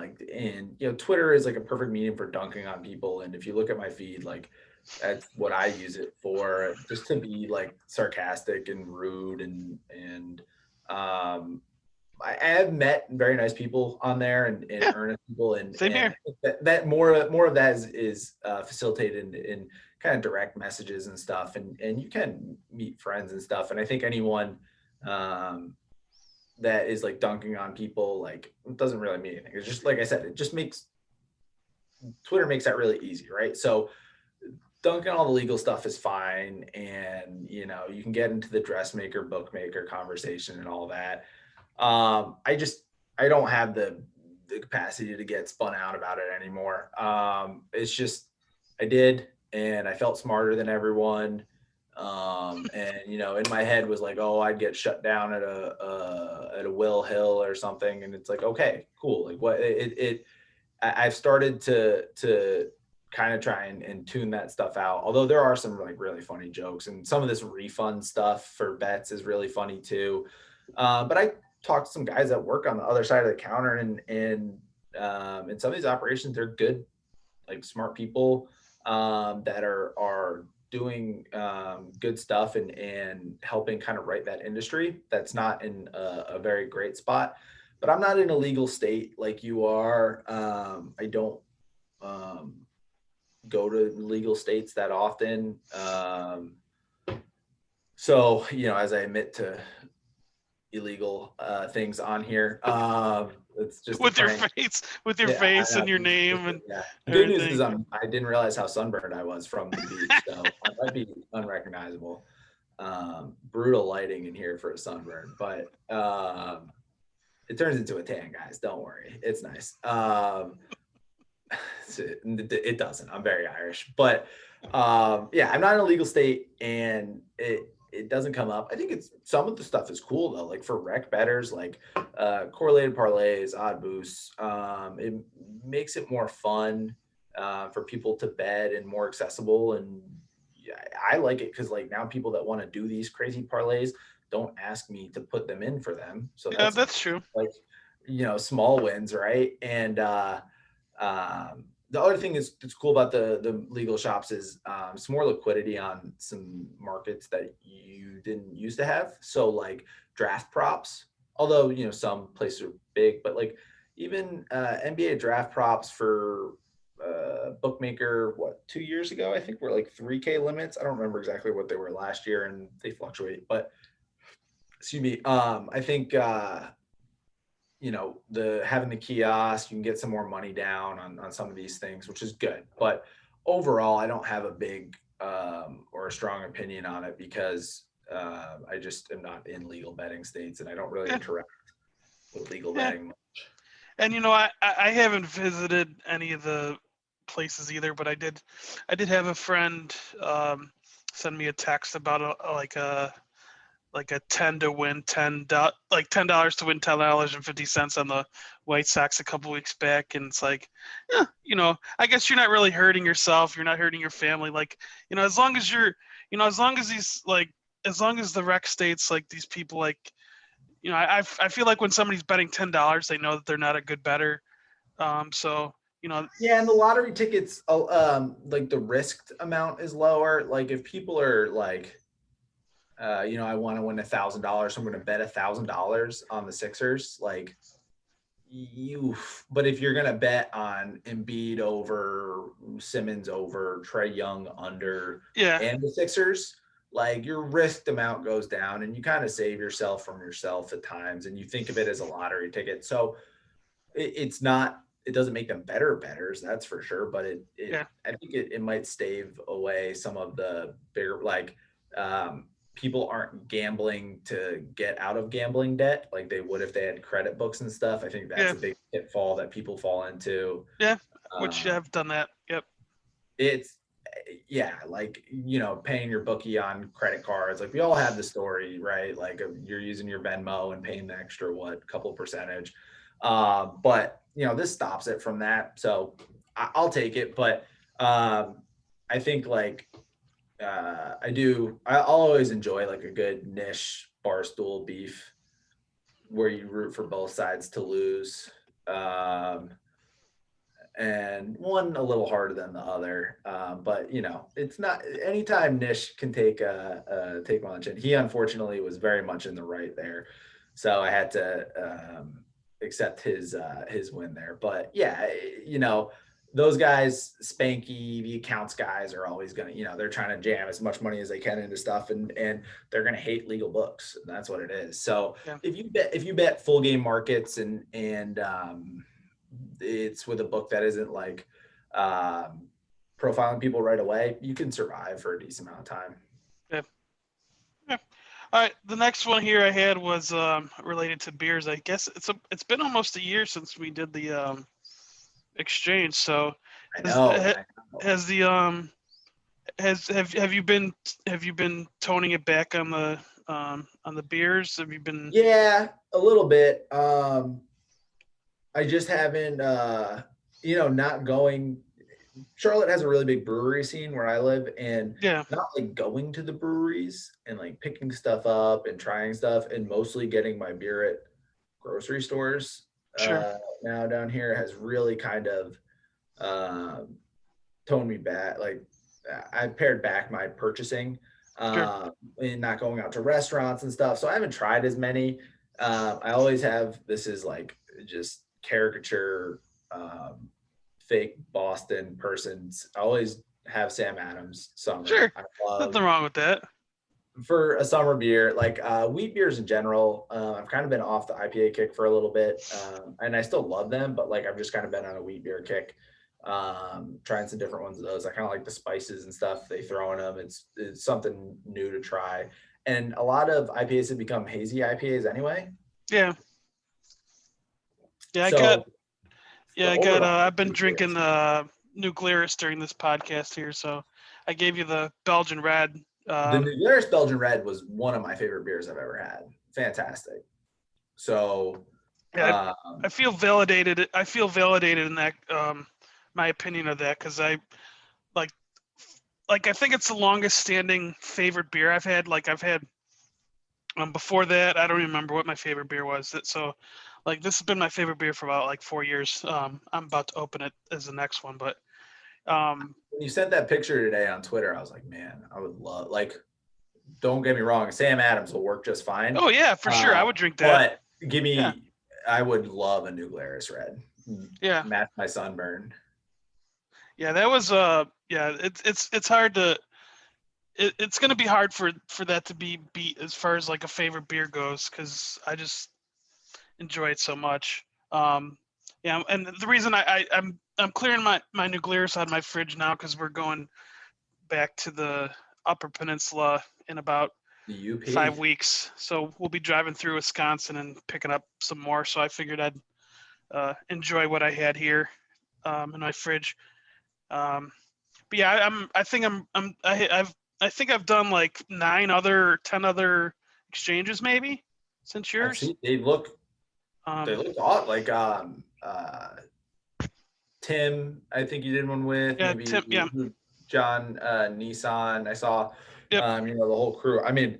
Twitter is like a perfect medium for dunking on people. And if you look at my feed, like that's what I use it for, just to be like sarcastic and rude and I have met very nice people on there and Yeah. earnest people, and Same and here. I think that more of that is facilitated in kind of direct messages and stuff, and you can meet friends and stuff, and I think anyone um, that is like dunking on people, like, it doesn't really mean anything. It's just like I said, it just makes Twitter makes that really easy, right? So dunking all the legal stuff is fine, and you can get into the dressmaker bookmaker conversation and all that. I don't have the capacity to get spun out about it anymore. It's just I did, and I felt smarter than everyone. And in my head was like, oh, I'd get shut down at a Will Hill or something, and it's like, okay, cool. Like what I've started to kind of try and tune that stuff out. Although there are some like really funny jokes, and some of this refund stuff for bets is really funny too. But I talked to some guys that work on the other side of the counter, and in some of these operations, they're good, like smart people that are doing good stuff and helping kind of right that industry that's not in a very great spot. But I'm not in a legal state like you are. I don't um, go to legal states that often. So, as I admit to illegal things on here, it's just a With your prank. face, with your Yeah, face I know. and your name and Yeah. The good news is everything. I didn't realize how sunburned I was from the beach, so I might be unrecognizable. Brutal lighting in here for a sunburn, but it turns into a tan, guys. Don't worry, it's nice. It doesn't. I'm very Irish, but yeah, I'm not in a legal state, and it doesn't come up. I think it's some of the stuff is cool though, like for rec betters, like correlated parlays, odd boosts. It makes it more fun for people to bet and more accessible. And yeah, I like it because like now people that want to do these crazy parlays don't ask me to put them in for them, so Yeah, that's that's true. like small wins, right? And the other thing that's cool about the legal shops is some more liquidity on some markets that you didn't used to have. So like draft props, although some places are big, but like even NBA draft props for bookmaker, what, 2 years ago, I think were like 3K limits. I don't remember exactly what they were last year, and they fluctuate. But excuse me, I think the having the kiosk, you can get some more money down on some of these things, which is good. But overall, I don't have a big or a strong opinion on it because I just am not in legal betting states, and I don't really Yeah, interact with legal yeah. betting. And I haven't visited any of the places either, but I did have a friend send me a text about like a 10 to win like $10 to win $10.50 on the White Sox a couple weeks back, and it's like, I guess you're not really hurting yourself, you're not hurting your family, like, as long as as long as these like as long as the rec states, like, these people, like, I feel like when somebody's betting $10, they know that they're not a good bettor. So Yeah, and the lottery tickets, like the risked amount is lower. Like if people are like, I want to win $1,000, so I'm going to bet $1,000 on the Sixers. Like but if you're gonna bet on Embiid over, Simmons over, Trey Young under, yeah, and the Sixers, like your risk amount goes down, and you kind of save yourself from yourself at times, and you think of it as a lottery ticket. So it's not. It doesn't make them better betters, that's for sure. But yeah, I think it might stave away some of the bigger like people aren't gambling to get out of gambling debt like they would if they had credit books and stuff. I think that's yeah, a big pitfall that people fall into. yeah, which Um, I've done that. Yep. it's yeah, like paying your bookie on credit cards. Like we all have the story, right? Like you're using your Venmo and paying the extra couple percentage. But this stops it from that. So I'll take it. But I think like I'll always enjoy like a good niche barstool beef where you root for both sides to lose. And one a little harder than the other. But it's not anytime Nish can take lunch, and he unfortunately was very much in the right there, so I had to accept his win there. But yeah, those guys, Spanky, the accounts guys are always gonna, they're trying to jam as much money as they can into stuff, and they're gonna hate legal books. And that's what it is. So Yeah. if you bet full game markets and it's with a book that isn't like profiling people right away, you can survive for a decent amount of time. Yeah. Yeah. All right. The next one here I had was related to beers. I guess it's been almost a year since we did the exchange. So I has know. ha- I know. has the have you been toning it back on the beers? Have you been? Yeah, a little bit. I just haven't, not going. Charlotte has a really big brewery scene where I live, and Yeah. not like going to the breweries and like picking stuff up and trying stuff, and mostly getting my beer at grocery stores Sure. now down here has really kind of toned me back. Like I pared back my purchasing Sure. and not going out to restaurants and stuff. So I haven't tried as many. I always have, this is like just caricature, fake Boston persons. I always have Sam Adams summer. Sure. I love Nothing wrong with that. for a summer beer, like wheat beers in general. I've kind of been off the IPA kick for a little bit, and I still love them, but like I've just kind of been on a wheat beer kick, trying some different ones of those. I kind of like the spices and stuff they throw in them. It's something new to try, and a lot of IPAs have become hazy IPAs anyway. Yeah. Yeah. So the overall, I've been drinking New Glarus during this podcast here, so I gave you the Belgian Red. the New Glarus Belgian Red was one of my favorite beers I've ever had. Fantastic. So, Yeah, I feel validated. I feel validated in that my opinion of that because I like I think it's the longest standing favorite beer I've had. Like I've had before that, I don't even remember what my favorite beer was. So like this has been my favorite beer for about like 4 years. I'm about to open it as the next one, but when you sent that picture today on Twitter, I was like, man, I would love, like, don't get me wrong, Sam Adams will work just fine. oh yeah, for sure, I would drink that. But give Yeah. me, I would love a New Glarus Red. Yeah. Match my sunburn. Yeah, that was yeah, it's hard to it's gonna be hard for that to be beat as far as like a favorite beer goes because I just enjoy it so much. Yeah, and the reason I'm clearing my New Glarus out of my fridge now because we're going back to the Upper Peninsula in about The UP. 5 weeks, so we'll be driving through Wisconsin and picking up some more. So I figured I'd enjoy what I had here in my fridge. But yeah, I think I've done like 10 other exchanges maybe since I've yours. seen, they look odd. Like Tim, I think you did one with, Yeah, maybe Tim. Yeah. John Nissan. I saw Yep. the whole crew. I mean,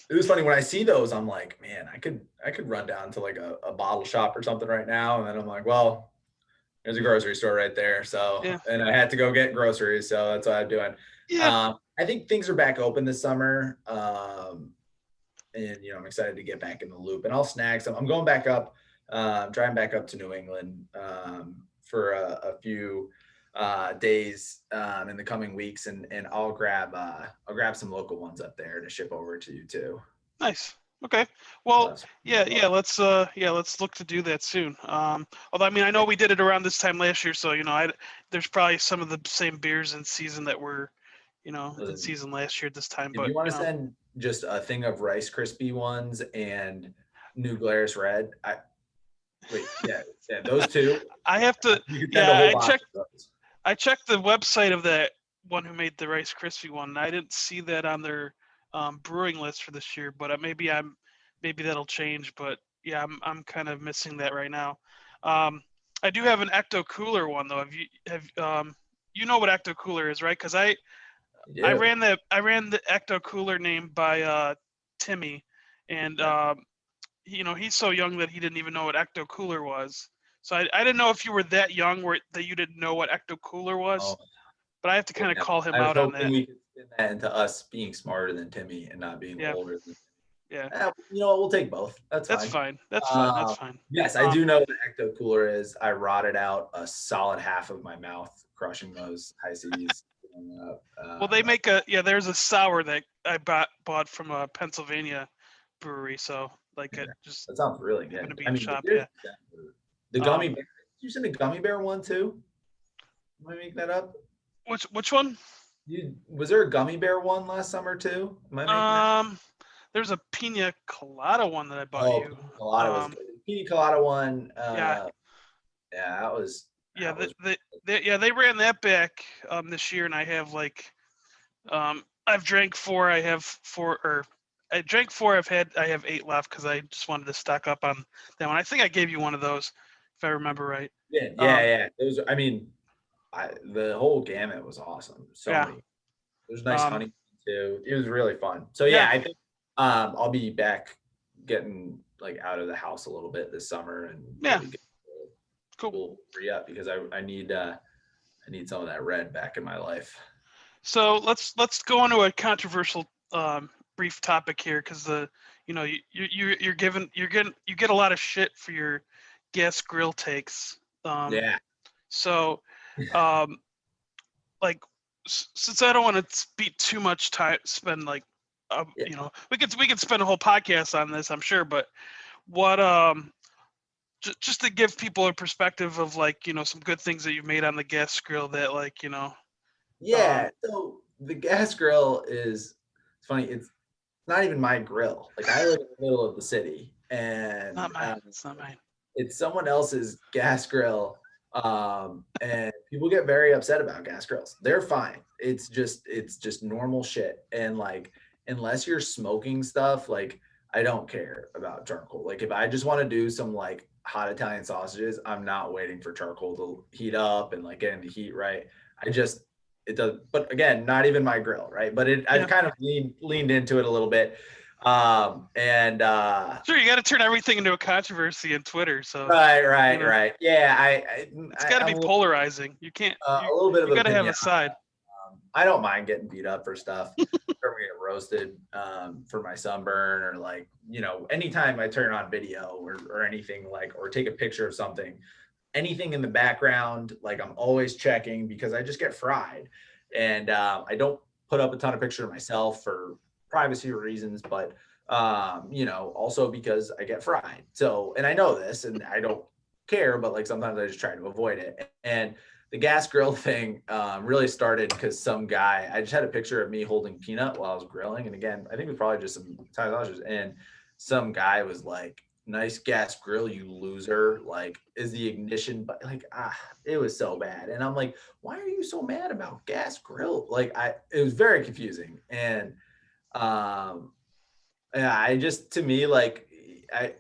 it was funny when I see those, I'm like, man, I could run down to like a bottle shop or something right now. And then I'm like, well, there's a grocery store right there. So, Yeah. and I had to go get groceries. So that's what I'm doing. Yeah. I think things are back open this summer. And, I'm excited to get back in the loop and I'll snag some. I'm going back up, driving back up to New England for a few days in the coming weeks. And I'll grab some local ones up there to ship over to you too. Nice. Okay. Well, let's look to do that soon. Although I mean, I know we did it around this time last year, so there's probably some of the same beers in season that were, in season last year at this time. If you want to send just a thing of Rice Krispie ones and New Glarus Red, those two. I have to. I checked the website of that one who made the Rice Krispie one. And I didn't see that on their brewing list for this year, but maybe that'll change. But yeah, I'm kind of missing that right now. I do have an Ecto Cooler one though. You know what Ecto Cooler is, right? Because I ran the Ecto Cooler name by Timmy, and he's so young that he didn't even know what Ecto Cooler was. So I didn't know if you were that young that you didn't know what Ecto Cooler was. But I have to kind of call him out on that. We could spin that into us being smarter than Timmy and not being older than Timmy. Yeah. We'll take both. That's fine. That's fine. Yes, I do know what Ecto Cooler is. I rotted out a solid half of my mouth crushing those high C's. Well, they make there's a sour that I bought from a Pennsylvania brewery. So it just that sounds really good. I mean, shop, the gummy bear. You send a gummy bear one too? Am I making that up? Which one? Was there a gummy bear one last summer too? Am I making there's a pina colada one that I bought you. Pina colada was good. Pina colada one. That was. They ran that back this year, and I have I've drank 4. I have 4, or I drank 4. I have 8 left because I just wanted to stock up on that one. I think I gave you one of those, if I remember right. Yeah. Those. I mean, the whole gamut was awesome. So many. There's nice honey too. It was really fun. So I think I'll be back getting like out of the house a little bit this summer and Yeah, really get cool. will re-up because I need some of that red back in my life. So let's go into a controversial brief topic here because the you get a lot of shit for your gas grill takes. Yeah. So um, like since I don't want to spend too much time spend like Yeah. we could spend a whole podcast on this, I'm sure, but what just to give people a perspective of like some good things that you've made on the gas grill that like Yeah. So the gas grill is it's funny. It's not even my grill. Like I live in the middle of the city not and mine, it's not mine. it's someone else's gas grill. And people get very upset about gas grills. They're fine. It's just normal shit. And like unless you're smoking stuff, like I don't care about charcoal. Like if I just want to do some like hot Italian sausages, I'm not waiting for charcoal to heat up and like getting the heat right. I just it does, but again, not even my grill, right? But I've Yeah, kind of leaned into it a little bit. And sure, you got to turn everything into a controversy in Twitter, so you know right. Yeah, it's got to I'm be polarizing. You can't a little bit of you an got to have opinion. a side. I don't mind getting beat up for stuff, or get roasted for my sunburn, or like anytime I turn on video or anything like, or take a picture of something, anything in the background, like I'm always checking because I just get fried, and I don't put up a ton of pictures of myself for privacy reasons, but also because I get fried. So, and I know this, and I don't care, but like sometimes I just try to avoid it. And the gas grill thing really started because some guy, I just had a picture of me holding peanut while I was grilling. And again, I think it was probably just some Thai sausages. And some guy was like, nice gas grill, you loser. Like, is the ignition, but like, it was so bad. And I'm like, why are you so mad about gas grill? Like, it was very confusing. And, um, yeah, to me, like,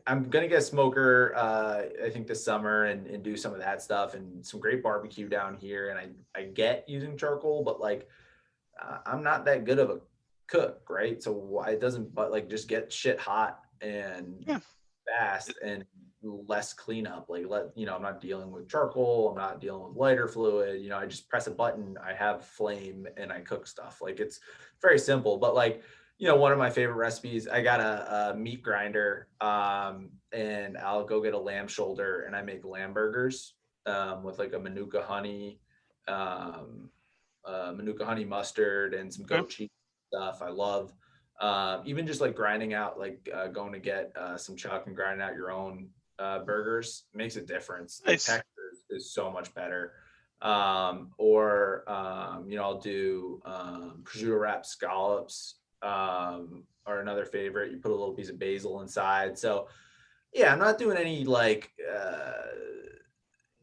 I'm gonna get a smoker, I think this summer and do some of that stuff and some great barbecue down here. And I get using charcoal, but like, I'm not that good of a cook, right? So why it doesn't, but like, just get shit hot and Yeah, fast and less cleanup. Like I'm not dealing with charcoal. I'm not dealing with lighter fluid. I just press a button, I have flame and I cook stuff. Like it's very simple, but like, one of my favorite recipes, I got a meat grinder and I'll go get a lamb shoulder and I make lamb burgers with like a Manuka honey mustard and some okay, goat cheese stuff. I love even just like grinding out, like going to get some chuck and grinding out your own burgers makes a difference. The nice. texture is so much better. Or I'll do prosciutto wrapped scallops are another favorite. You put a little piece of basil inside. So yeah, I'm not doing any like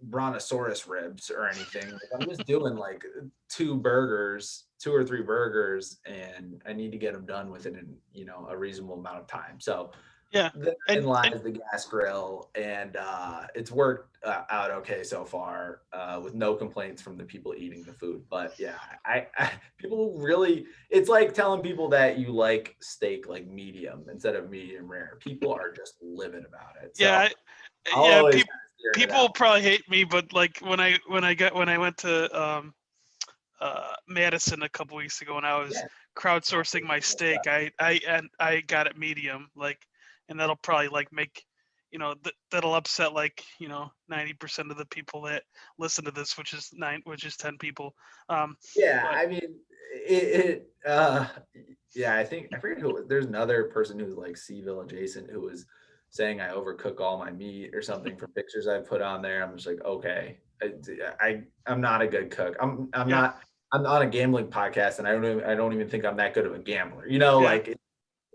brontosaurus ribs or anything. Like, I'm just doing like two or three burgers, and I need to get them done within a reasonable amount of time. So Yeah, therein and lies the gas grill, and it's worked out okay so far with no complaints from the people eating the food. But yeah, people really, it's like telling people that you like steak like medium instead of medium rare. People are just livid about it. yeah, So I'll yeah. always kind of steer it People out. probably hate me, but like when I went to Madison a couple weeks ago when I was Yeah. crowdsourcing my steak, I got it medium, like, and that'll probably like make that'll upset like 90% of the people that listen to this, which is 10 people. Yeah, But I mean, yeah, I forget who, there's another person who's like Seville adjacent who was saying I overcook all my meat or something from pictures I put on there. I'm just like, okay, I'm not a good cook. yeah, I'm on a gambling podcast and I don't even think I'm that good of a gambler. yeah, Like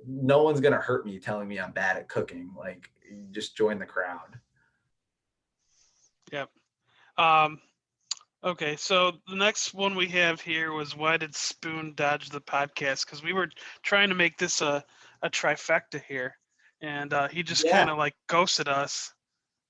no one's gonna hurt me telling me I'm bad at cooking. Like you just join the crowd. yeah. Um, okay, so the next one we have here was why did Spoon dodge the podcast? Because we were trying to make this a trifecta here, and he just Yeah, kind of like ghosted us.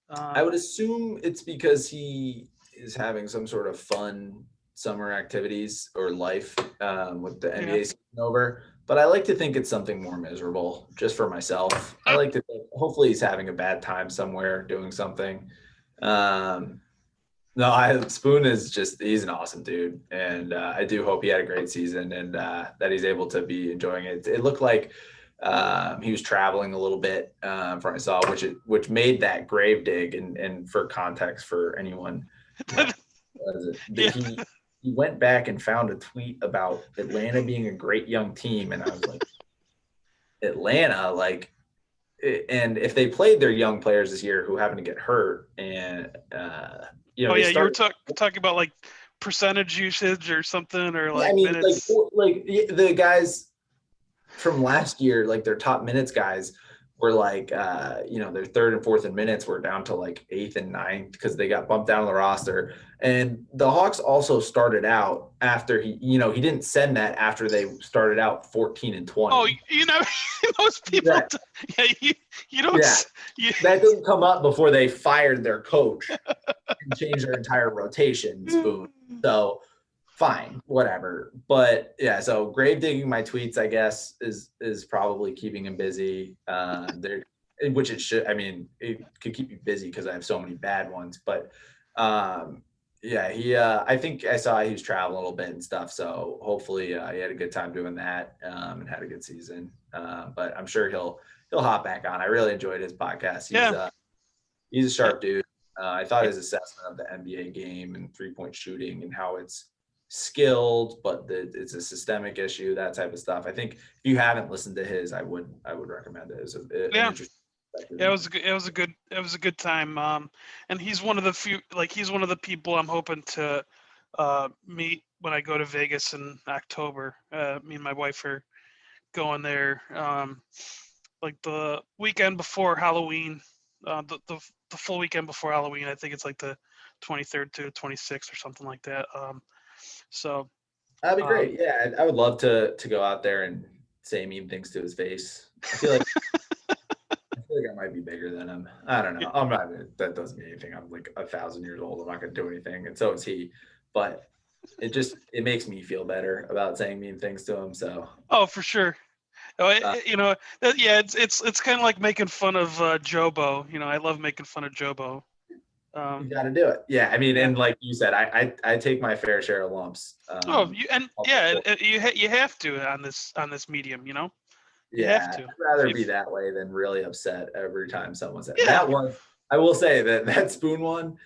I Um, would assume it's because he is having some sort of fun summer activities or life with the yeah, NBA season over. but I like to think it's something more miserable just for myself. I like to think hopefully he's having a bad time somewhere doing something. Um, no, I Spoon is just he's an awesome dude, and I do hope he had a great season and that he's able to be enjoying it. It looked like he was traveling a little bit from what I saw, which made that grave dig. And for context for anyone, you know, Yeah. he went back and found a tweet about Atlanta being a great young team, and I was like, Atlanta, like, and if they played their young players this year who happen to get hurt, and Oh they yeah, you were start. talking about like percentage usage or something, or I like mean, minutes. like the guys from last year, like their top minutes guys were like, their third and fourth in minutes were down to like eighth and ninth because they got bumped down on the roster. And the Hawks also started out after he didn't send that after they started out 14 and Oh, 20. most people. That, Yeah, you don't. yeah, You, that doesn't come up before they fired their coach and changed their entire rotation, Spoon. So fine, whatever. But yeah, so grave digging my tweets, I guess, is probably keeping him busy. There, which it should. I mean, it could keep you busy because I have so many bad ones. But yeah, he. I think I saw he was traveling a little bit and stuff. So hopefully, he had a good time doing that and had a good season. But I'm sure he'll hop back on. I really enjoyed his podcast. yeah, He's a yeah, sharp dude. I thought his assessment of the NBA game and 3-point shooting and how it's skilled, but it's a systemic issue, that type of stuff. I think if you haven't listened to his, I would recommend it. It's an yeah. interesting perspective Yeah, into the it was a good time. And he's one of the few, like he's one of the people I'm hoping to meet when I go to Vegas in October. Me and my wife are going there, like the weekend before Halloween, the full weekend before Halloween. I think it's like the 23rd to 26th or something like that. So That'd be um, great. Yeah, I would love to go out there and say mean things to his face. I feel like I might be bigger than him. I don't yeah, know. I'm not. That doesn't mean anything. I'm like 1,000 years old. I'm not going to do anything, and so is he. But it makes me feel better about saying mean things to him. So oh, for sure. Oh, uh, yeah, it's kind of like making fun of Jobo. I love making fun of Jobo. you Um, got to do it. Yeah, I mean, yeah. and like you said, I take my fair share of lumps. Oh, you and I'll yeah, take you have to on this medium. You have Yeah, to. I'd rather be If that way than really upset every time someone said yeah, that one. I will say that Spoon one,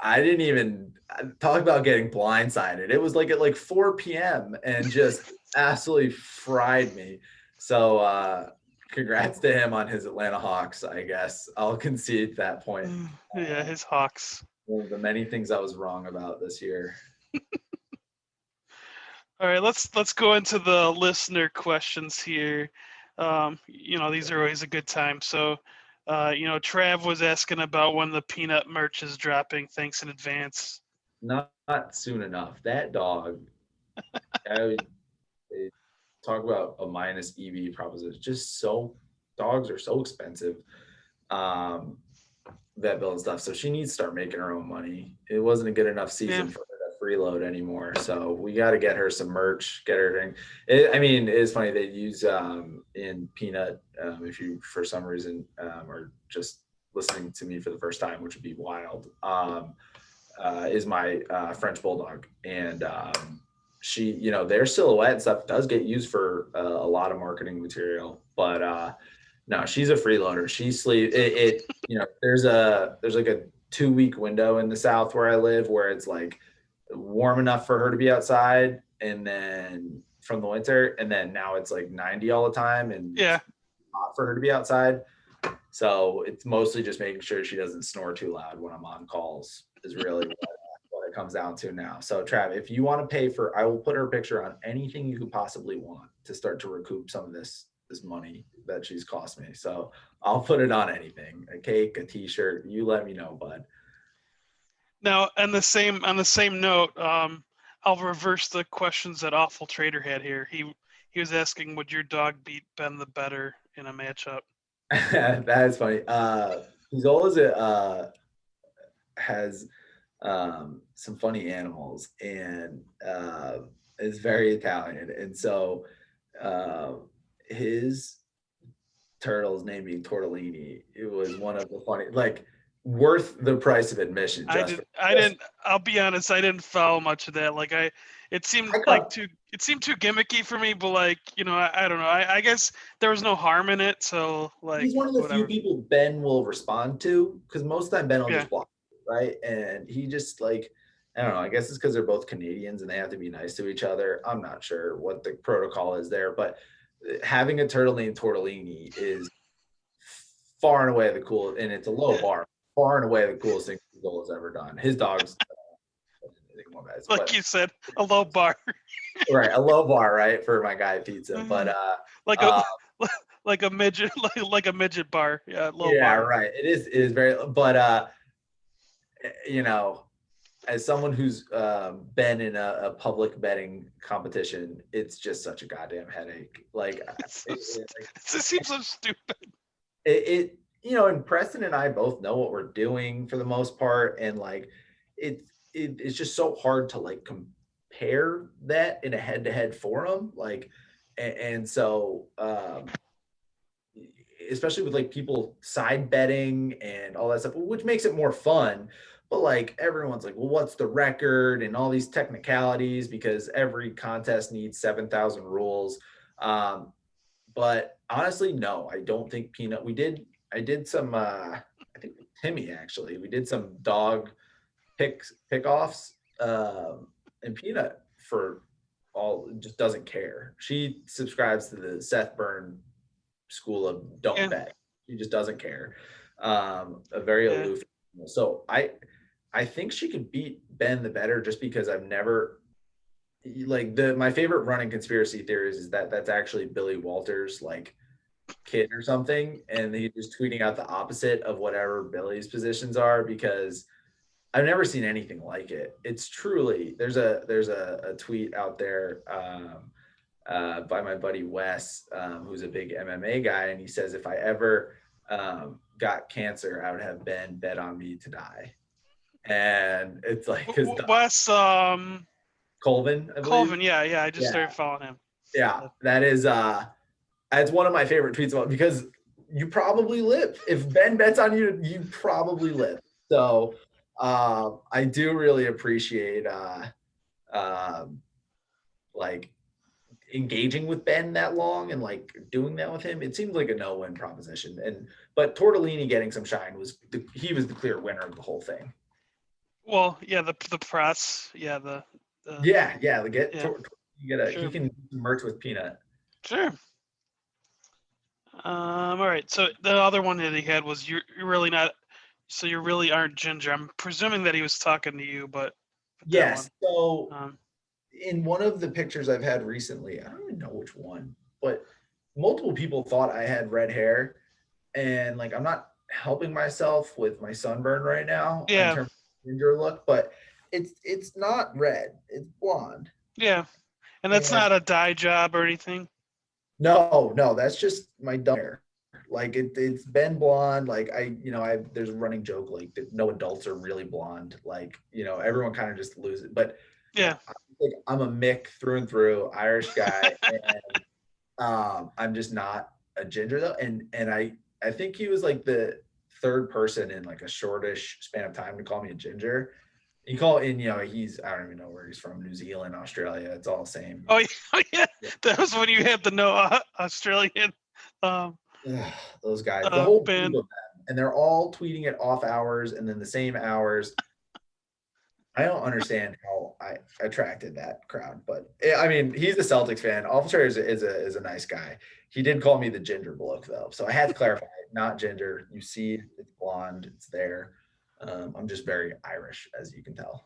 I didn't even talk about getting blindsided. It was like at like 4 p.m. and just absolutely fried me. So congrats to him on his Atlanta Hawks, I guess. I'll concede that point. yeah, his Hawks. One of the many things I was wrong about this year. All right, let's go into the listener questions here. These are always a good time. So, Trav was asking about when the peanut merch is dropping. Thanks in advance. Not soon enough. That dog, I would talk about a minus EV proposition. Just so dogs are so expensive. Um, vet bill and stuff. So she needs to start making her own money. It wasn't a good enough Yeah, season for her to freeload anymore. So we got to get her some merch, get her. I mean, it's funny they use in Peanut if you for some reason are just listening to me for the first time, which would be wild. Is my French bulldog, and she, their silhouette and stuff does get used for a lot of marketing material, but no, she's a freeloader. She sleeps there's like a 2 week window in the South where I live where it's like warm enough for her to be outside, and then from the winter, and then now it's like 90 all the time and yeah. hot for her to be outside. So it's mostly just making sure she doesn't snore too loud when I'm on calls is really what it comes down to now. So Trav, if you want to pay for, I will put her picture on anything you could possibly want to start to recoup some of this money that she's cost me. So I'll put it on anything, a cake, a t-shirt, you let me know, bud. Now, on the same note, I'll reverse the questions that Awful Trader had here. He was asking, would your dog beat Ben the Better in a matchup? That is funny. He's always has some funny animals and is very Italian. And so his turtle's name being Tortellini, it was one of the funny, like worth the price of admission I just for didn't. I just didn't. I'll be honest. I didn't follow much of that. Like it seemed I like caught too. It seemed too gimmicky for me. But like I don't know. I guess there was no harm in it. So like he's one of the few whatever. people Ben will respond to because most of the time Ben will Yeah. just block, right? And he just like I don't know. I guess it's because they're both Canadians and they have to be nice to each other. I'm not sure what the protocol is there, but having a turtle named Tortellini is far and away the coolest, and it's a low bar. Far and away the coolest thing Google has ever done. His dog's more guys, Like but you said, a low bar. right, a low bar, right, for my guy pizza. But like a uh like a midget like a midget bar. Yeah, low yeah, bar. right. It is very, but you know, as someone who's been in a public betting competition, it's just such a goddamn headache. Like It just seems so stupid. it and Preston and I both know what we're doing for the most part, and like it's just so hard to like compare that in a head-to-head forum, like and so especially with like people side betting and all that stuff, which makes it more fun. But like everyone's like, well, what's the record and all these technicalities because every contest needs 7,000 rules. But honestly, no, I don't think Peanut. I did some. I think with Timmy actually, we did some dog pick-offs, and Peanut for all just doesn't care. She subscribes to the Seth Byrne school of don't Yeah, bet. She just doesn't care. A very yeah. aloof. So I think she could beat Ben the better just because I've never like the my favorite running conspiracy theories is that that's actually Billy Walters like kid or something, and he's just tweeting out the opposite of whatever Billy's positions are because I've never seen anything like it. It's truly there's a tweet out there by my buddy Wes, who's a big MMA guy, and he says if I ever got cancer, I would have Ben bet on me to die, and it's like because Wes Colvin, I believe, Colvin. Yeah, yeah. I just yeah, started following him. yeah, that is that's one of my favorite tweets about because you probably live if Ben bets on you, you probably live. So I do really appreciate like engaging with Ben that long and like doing that with him. It seemed like a no-win proposition. And but Tortellini getting some shine he was the clear winner of the whole thing. Well, yeah, the press. Yeah, the Yeah, yeah, he sure, can merch with Peanut. sure. All right. So the other one that he had was you're really not. So you really aren't Ginger. I'm presuming that he was talking to you, but that Yes. one. So Um, in one of the pictures I've had recently, I don't even know which one, but multiple people thought I had red hair. And like I'm not helping myself with my sunburn right now in yeah, terms of ginger look, but it's not red, it's blonde. yeah. And that's And not a dye job or anything. no, that's just my dumb hair. Like it's been blonde. Like there's a running joke like that no adults are really blonde. Like, everyone kind of just loses. But Yeah. I'm a Mick through and through, Irish guy, and I'm just not a ginger though. And I think he was like the third person in like a shortish span of time to call me a ginger. He called in, he's I don't even know where he's from, New Zealand, Australia. It's all the same. Oh yeah. That was when you had the no Australian um, Ugh, those guys, the whole group band. of them, and they're all tweeting at off hours and then the same hours. I don't understand how I attracted that crowd, but I mean, he's a Celtics fan. Officer is a nice guy. He did call me the ginger bloke though, so I had to clarify, not ginger. You see, it's blonde. It's there. I'm just very Irish, as you can tell.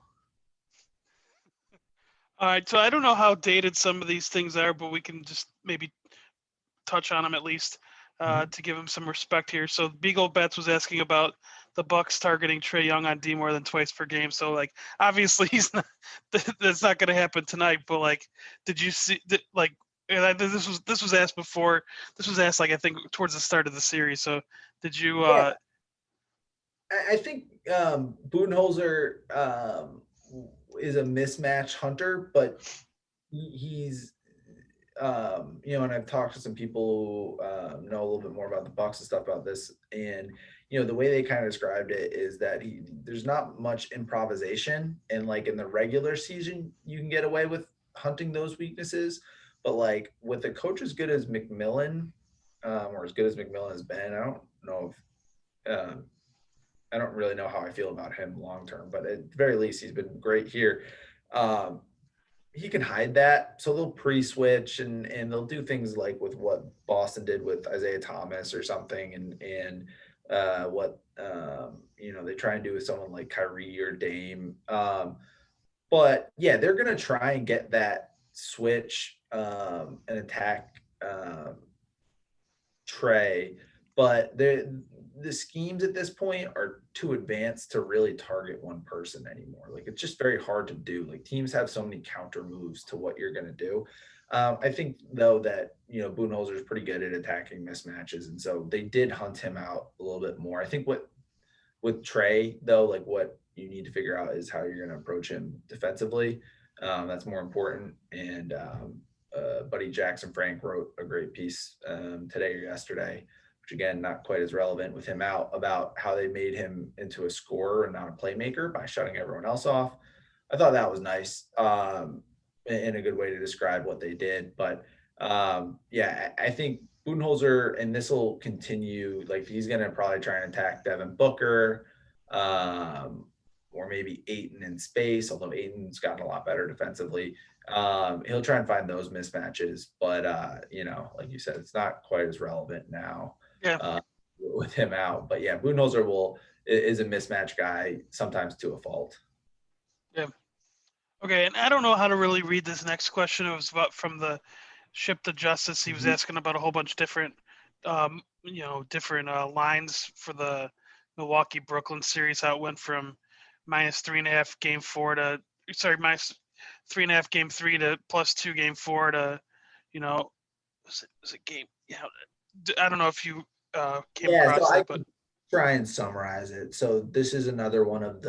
All right. So I don't know how dated some of these things are, but we can just maybe touch on him at least Mhm. to give him some respect here. So Beagle Bets was asking about the Bucks targeting Trae Young on D more than twice per game. So like obviously he's not that's not going to happen tonight. But like, did you see like? And this was asked before. This was asked like I think towards the start of the series. So did you? Yeah, I think Budenholzer is a mismatch hunter, but he's and I've talked to some people who know a little bit more about the Bucks and stuff about this, and the way they kind of described it is that there's not much improvisation, and like in the regular season, you can get away with hunting those weaknesses, but like with a coach as good as McMillan, or as good as McMillan has been, um, I don't really know how I feel about him long term, but at the very least, he's been great here. Um, he can hide that. So they'll pre-switch and they'll do things like with what Boston did with Isaiah Thomas or something, and what they try and do with someone like Kyrie or Dame. But yeah, they're gonna try and get that switch and attack Trey, but the schemes at this point are too advanced to really target one person anymore. Like it's just very hard to do. Like teams have so many counter moves to what you're going to do. I think though that Budenholzer is pretty good at attacking mismatches, and so they did hunt him out a little bit more. I think what with Trey though, like what you need to figure out is how you're going to approach him defensively. That's more important. And Buddy Jackson Frank wrote a great piece today or yesterday, which again, not quite as relevant with him out, about how they made him into a scorer and not a playmaker by shutting everyone else off. I thought that was nice, and a good way to describe what they did. But yeah, I think Budenholzer, and this will continue, like he's going to probably try and attack Devin Booker, or maybe Ayton in space, although Ayton's gotten a lot better defensively. He'll try and find those mismatches, but like you said, it's not quite as relevant now Yeah. With him out. But yeah, Budenholzer is a mismatch guy, sometimes to a fault. Yeah. Okay, and I don't know how to really read this next question. It was about from the Ship to Justice. He was asking about a whole bunch of different, different lines for the Milwaukee Brooklyn series. How it went from -3.5 game four to -3.5 game three to +2 game four to, was it game? Yeah, I don't know if you came Yeah, so across I that, but can try and summarize it. So this is another one of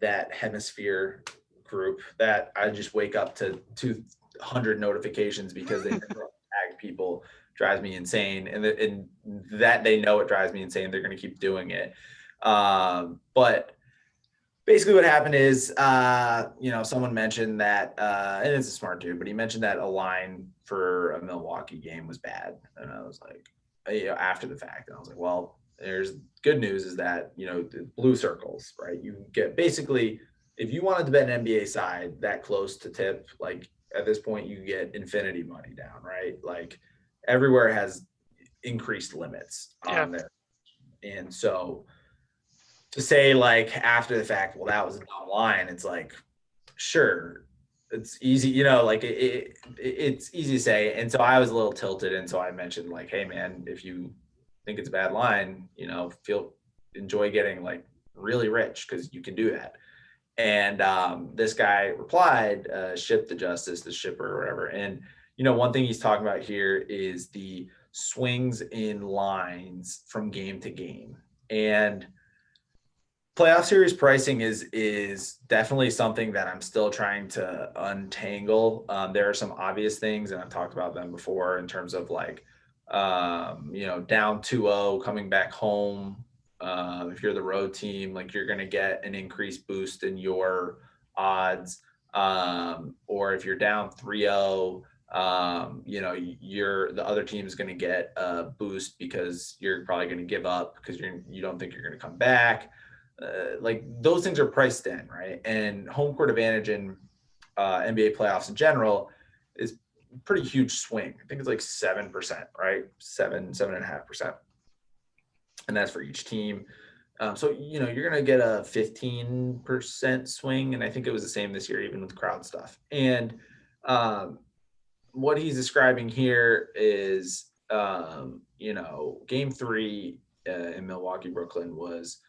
that hemisphere group that I just wake up to 200 notifications because they never tag people. Drives me insane, and that they know it drives me insane. They're going to keep doing it. But basically what happened is, someone mentioned that, and it's a smart dude, but he mentioned that a line for a Milwaukee game was bad. And I was like, after the fact, and I was like, well, there's good news is that, the blue circles, right? You get basically, if you wanted to bet an NBA side that close to tip, like at this point, you get infinity money down, right? Like everywhere has increased limits on there. And so, to say like after the fact, well, that was a dumb line. It's like, sure, it's easy, like it's easy to say. And so I was a little tilted. And so I mentioned like, hey man, if you think it's a bad line, enjoy getting like really rich because you can do that. And this guy replied, Ship the Justice, the shipper or whatever. And, one thing he's talking about here is the swings in lines from game to game. And playoff series pricing is definitely something that I'm still trying to untangle. There are some obvious things, and I've talked about them before in terms of like, down 2-0, coming back home. If you're the road team, like you're going to get an increased boost in your odds. Or if you're down 3-0, the other team is going to get a boost because you're probably going to give up because you don't think you're going to come back. Like those things are priced in, right? And home court advantage in NBA playoffs in general is pretty huge swing. I think it's like 7%, right? 7.5%. And that's for each team. So, you're going to get a 15% swing. And I think it was the same this year, even with crowd stuff. And what he's describing here is, game 3 in Milwaukee, Brooklyn was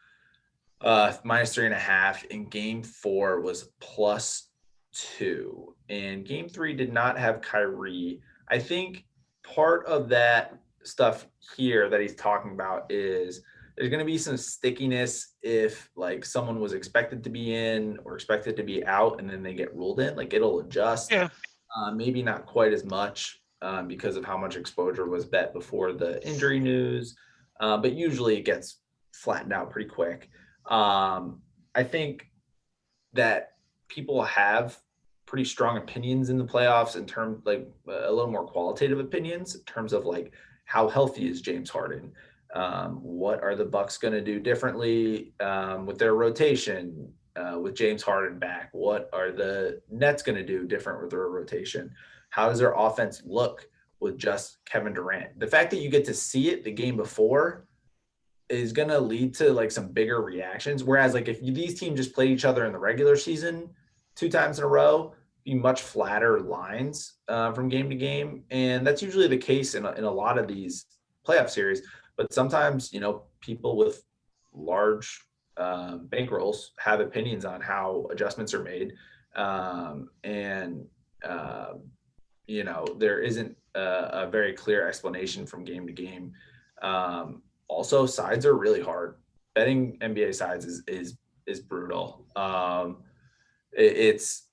-3.5, and game 4 was +2. And game 3 did not have Kyrie. I think part of that stuff here that he's talking about is there's going to be some stickiness if like someone was expected to be in or expected to be out and then they get ruled in, like it'll adjust. yeah, Maybe not quite as much because of how much exposure was bet before the injury news, but usually it gets flattened out pretty quick. I think that people have pretty strong opinions in the playoffs in terms like a little more qualitative opinions in terms of like how healthy is James Harden? What are the Bucks going to do differently with their rotation with James Harden back? What are the Nets going to do different with their rotation? How does their offense look with just Kevin Durant? The fact that you get to see it the game before is going to lead to like some bigger reactions. Whereas like if these teams just played each other in the regular season 2 times in a row, be much flatter lines from game to game. And that's usually the case in a lot of these playoff series. But sometimes, people with large bankrolls have opinions on how adjustments are made. And, there isn't a very clear explanation from game to game. Also, sides are really hard. Betting NBA sides is brutal. It's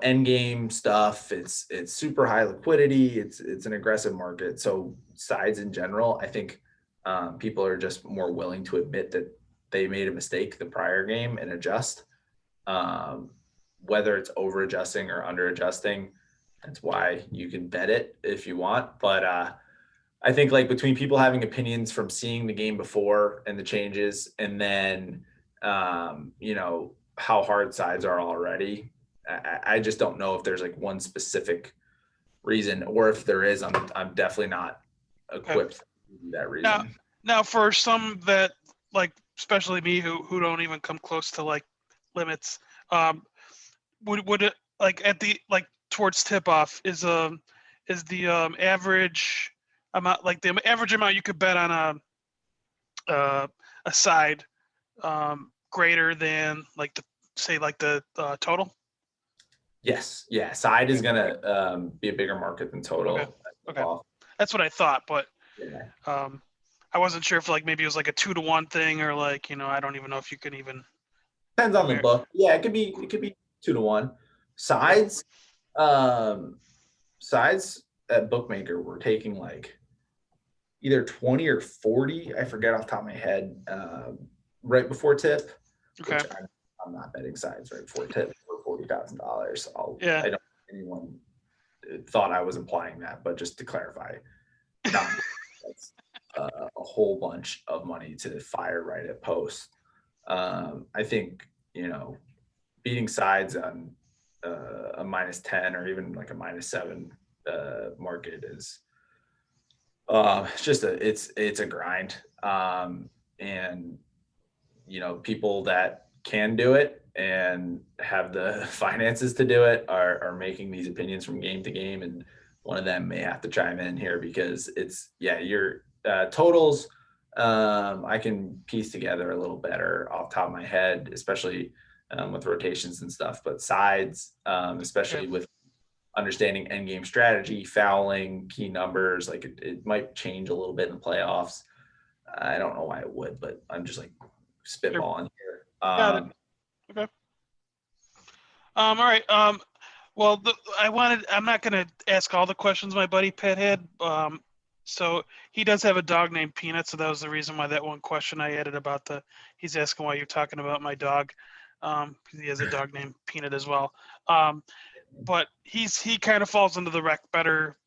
end game stuff. It's super high liquidity. It's an aggressive market. So sides in general, I think people are just more willing to admit that they made a mistake the prior game and adjust. Whether it's over adjusting or under adjusting, that's why you can bet it if you want. But I think like between people having opinions from seeing the game before and the changes, and then how hard sides are already. I just don't know if there's like one specific reason, or if there is, I'm definitely not equipped to do that reason. Now for some that like, especially me who don't even come close to like limits, would it like at the like towards tip off is the average amount, like the average amount you could bet on a side greater than like the total? Yes, yeah, side is gonna be a bigger market than total. Okay, that's what I thought, but Yeah. I wasn't sure if like maybe it was like a 2-to-1 thing, or like I don't even know if you can even Depends on the book. Yeah, it could be 2-to-1. Sides, sides at bookmaker were taking like either 20 or 40. I forget off the top of my head. Right before tip, Okay. which I'm not betting sides right before tip for $40,000. Yeah. I don't think anyone thought I was implying that, but just to clarify, that's a whole bunch of money to fire right at post. I think beating sides on a -10 or even like a -7 market is it's a grind. And people that can do it and have the finances to do it are making these opinions from game to game, and one of them may have to chime in here because your totals I can piece together a little better off the top of my head, especially with rotations and stuff, but sides, especially with understanding end game strategy, fouling, key numbers, like it might change a little bit in the playoffs. I don't know why it would, but I'm just like spitballing here. Got it. Okay. All right. Well, I'm not going to ask all the questions my buddy Pat had. So he does have a dog named Peanut, so that was the reason why that one question I added about he's asking why you're talking about my dog. Because he has a dog named Peanut as well. But he kind of falls into the rec better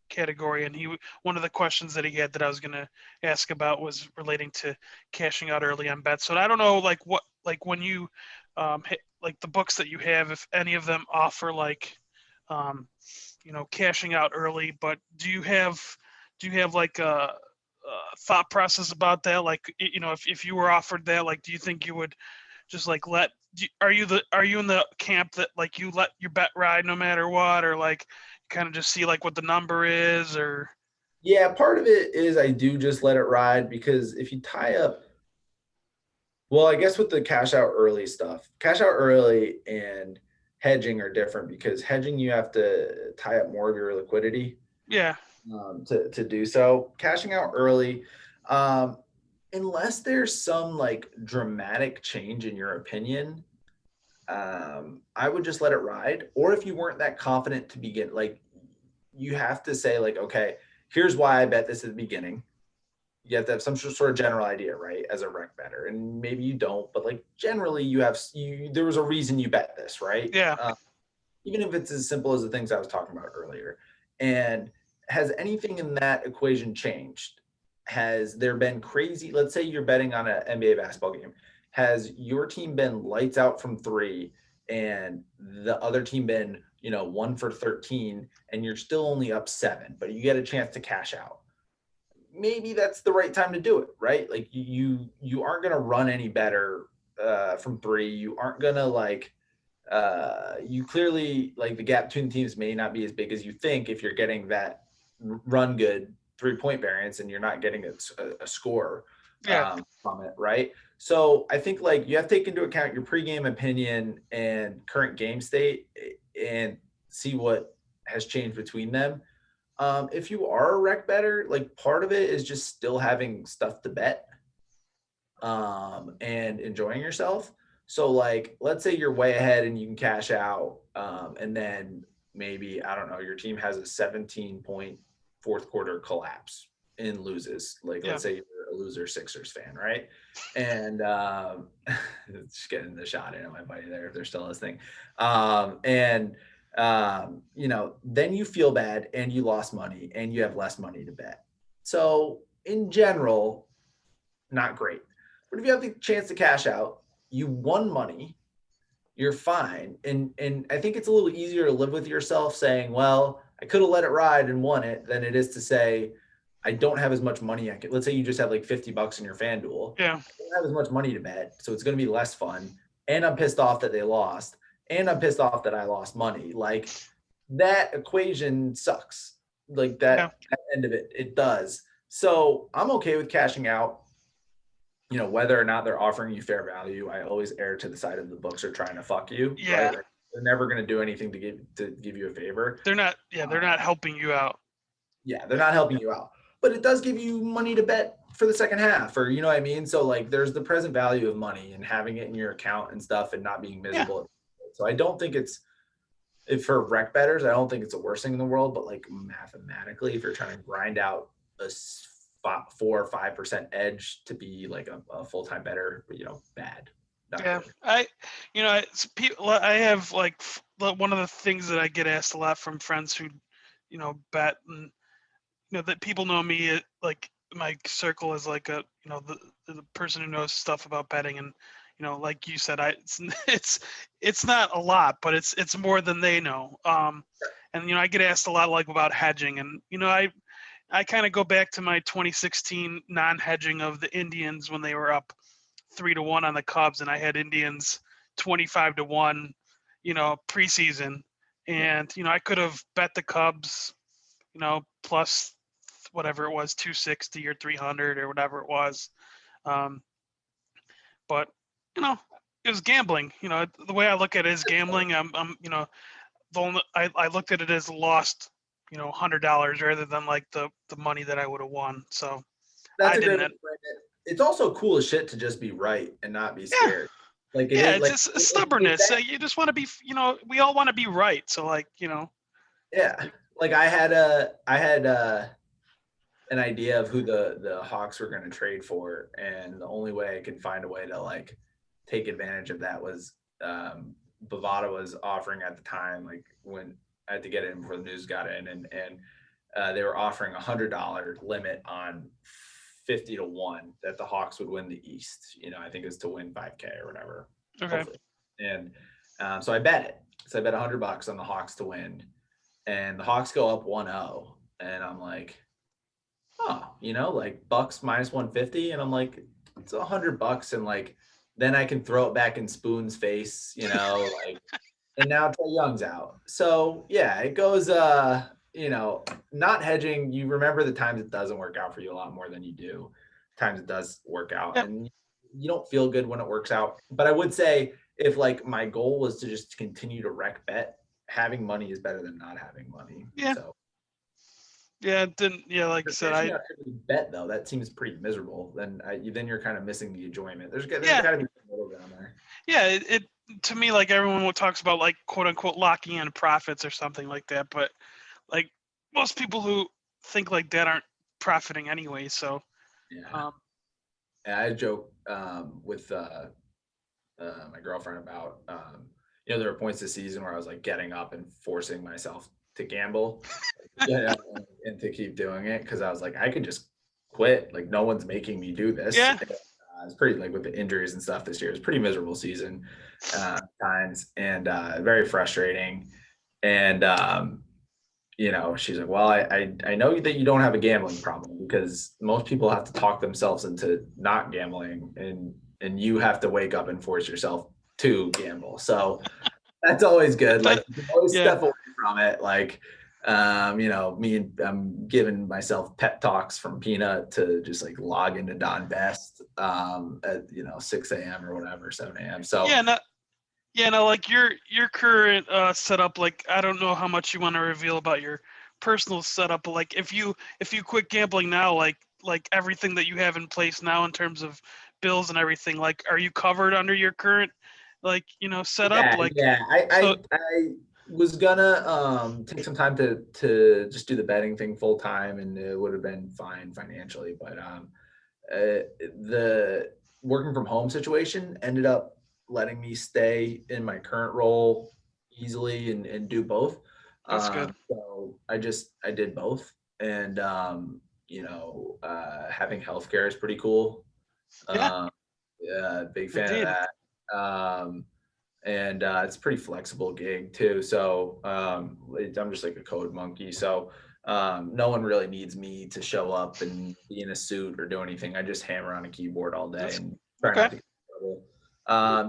category, and one of the questions that he had that I was going to ask about was relating to cashing out early on bets. So I don't know, like when you hit, like the books that you have, if any of them offer like cashing out early, but do you have like a thought process about that? Like, if you were offered that, like, do you think you would just like are you in the camp that like you let your bet ride no matter what, or like kind of just see like what the number is? Or Yeah, part of it is I do just let it ride, because if you tie up, well, I guess with the cash out early stuff, cash out early and hedging are different, because hedging you have to tie up more of your liquidity yeah, to do so. Cashing out early, unless there's some like dramatic change in your opinion, I would just let it ride. Or if you weren't that confident to begin, like you have to say like, okay, here's why I bet this at the beginning. You have to have some sort of general idea, right? As a rec better, and maybe you don't, but like generally there was a reason you bet this, right? Yeah. Even if it's as simple as the things I was talking about earlier. And has anything in that equation changed? Has there been crazy, let's say you're betting on an NBA basketball game. Has your team been lights out from three and the other team been, 1 for 13 and you're still only up 7, but you get a chance to cash out? Maybe that's the right time to do it, right? Like you aren't going to run any better from three. You aren't going to you clearly like the gap between teams may not be as big as you think if you're getting that run good 3-point variance and you're not getting a score Yeah. from it, right? So I think like you have to take into account your pregame opinion and current game state and see what has changed between them. If you are a rec better, like part of it is just still having stuff to bet and enjoying yourself. So like, let's say you're way ahead and you can cash out, and then maybe, I don't know, your team has a 17-point fourth quarter collapse and loses. Like, Yeah. let's say you're a loser Sixers fan, right? And just getting the shot in at my buddy there if they're still listening. Then you feel bad and you lost money and you have less money to bet. So in general, not great. But if you have the chance to cash out, you won money, you're fine. And I think it's a little easier to live with yourself saying, well, I could have let it ride and won it than it is to say, I don't have as much money. Let's say you just have like $50 in your FanDuel. Yeah. I don't have as much money to bet, so it's going to be less fun. And I'm pissed off that they lost. And I'm pissed off that I lost money. Like that equation sucks. Like that end of it does. So I'm okay with cashing out. Whether or not they're offering you fair value, I always err to the side of the books are trying to fuck you. Yeah. Right? Like, they're never going to do anything to give you a favor. They're not. Yeah, they're not helping you out. Yeah, they're not helping you out. But it does give you money to bet for the second half, or you know what I mean? So like there's the present value of money and having it in your account and stuff and not being miserable. Yeah. So I don't think if for rec bettors, I don't think it's the worst thing in the world, but like mathematically, if you're trying to grind out a 4 or 5% edge to be like a full-time bettor, bad. Yeah, I have like one of the things that I get asked a lot from friends who, bet, and that people know me like my circle is like the person who knows stuff about betting, and like you said, it's not a lot, but it's more than they know. And I get asked a lot like about hedging, and I kind of go back to my 2016 non-hedging of the Indians when they were up 3-1 on the Cubs, and I had Indians 25-1, preseason, and I could have bet the Cubs, plus whatever it was, 260 or 300 or whatever it was, but it was gambling. The way I look at it is gambling. I looked at it as lost, $100 rather than like the money that I would have won. So that's a great way to frame it. It's also cool as shit to just be right and not be scared. Like it's just stubbornness. You just want to be, we all want to be right. So like, Yeah. Like I had an idea of who the Hawks were going to trade for, and the only way I could find a way to like take advantage of that was Bovada was offering at the time, like when I had to get in before the news got in, and they were offering $100 limit on 50-1 that the Hawks would win the East. I think it was to win 5K or whatever. Okay. Hopefully. And so I bet it. So I bet $100 on the Hawks to win, and the Hawks go up 1-0, and I'm like, oh, like Bucks minus 150, and I'm like, it's $100, and like then I can throw it back in Spoon's face, like, and now Trae Young's out. So yeah, it goes. Not hedging. You remember the times it doesn't work out for you a lot more than you do times it does work out, and you don't feel good when it works out. But I would say if like my goal was to just continue to rec bet, having money is better than not having money. Yeah. So. Yeah, like I said, I bet though that seems pretty miserable. Then you're kind of missing the enjoyment. There's got to be a little ground there. Yeah, to me, like everyone talks about like quote unquote locking in profits or something like that, but like most people who think like that aren't profiting anyway. So Yeah. um, And I joke with my girlfriend about, there were points this season where I was like getting up and forcing myself to gamble, yeah, and to keep doing it because I was like, I could just quit. Like, no one's making me do this. yeah, It's pretty like with the injuries and stuff this year. It's a pretty miserable season times and very frustrating. And she's like, well, I know that you don't have a gambling problem because most people have to talk themselves into not gambling, and you have to wake up and force yourself to gamble. So that's always good. Like that, you can always yeah, step away from it. Like, I'm giving myself pep talks from Peanut to just like log into Don Best at 6 a.m. or whatever, 7 a.m. So yeah, not yeah, no, like your current setup. Like I don't know how much you want to reveal about your personal setup, but like if you quit gambling now, like everything that you have in place now in terms of bills and everything, like are you covered under your current like setup? yeah, Like yeah. so I was gonna take some time to just do the betting thing full time, and it would have been fine financially. But the working from home situation ended up letting me stay in my current role easily and do both. that's good. So I did both, and having healthcare is pretty cool. Yeah, Um, yeah, big fan of indeed. that. And it's a pretty flexible gig too. So I'm just like a code monkey. So no one really needs me to show up and be in a suit or do anything. I just hammer on a keyboard all day That's and try okay. not to get in trouble.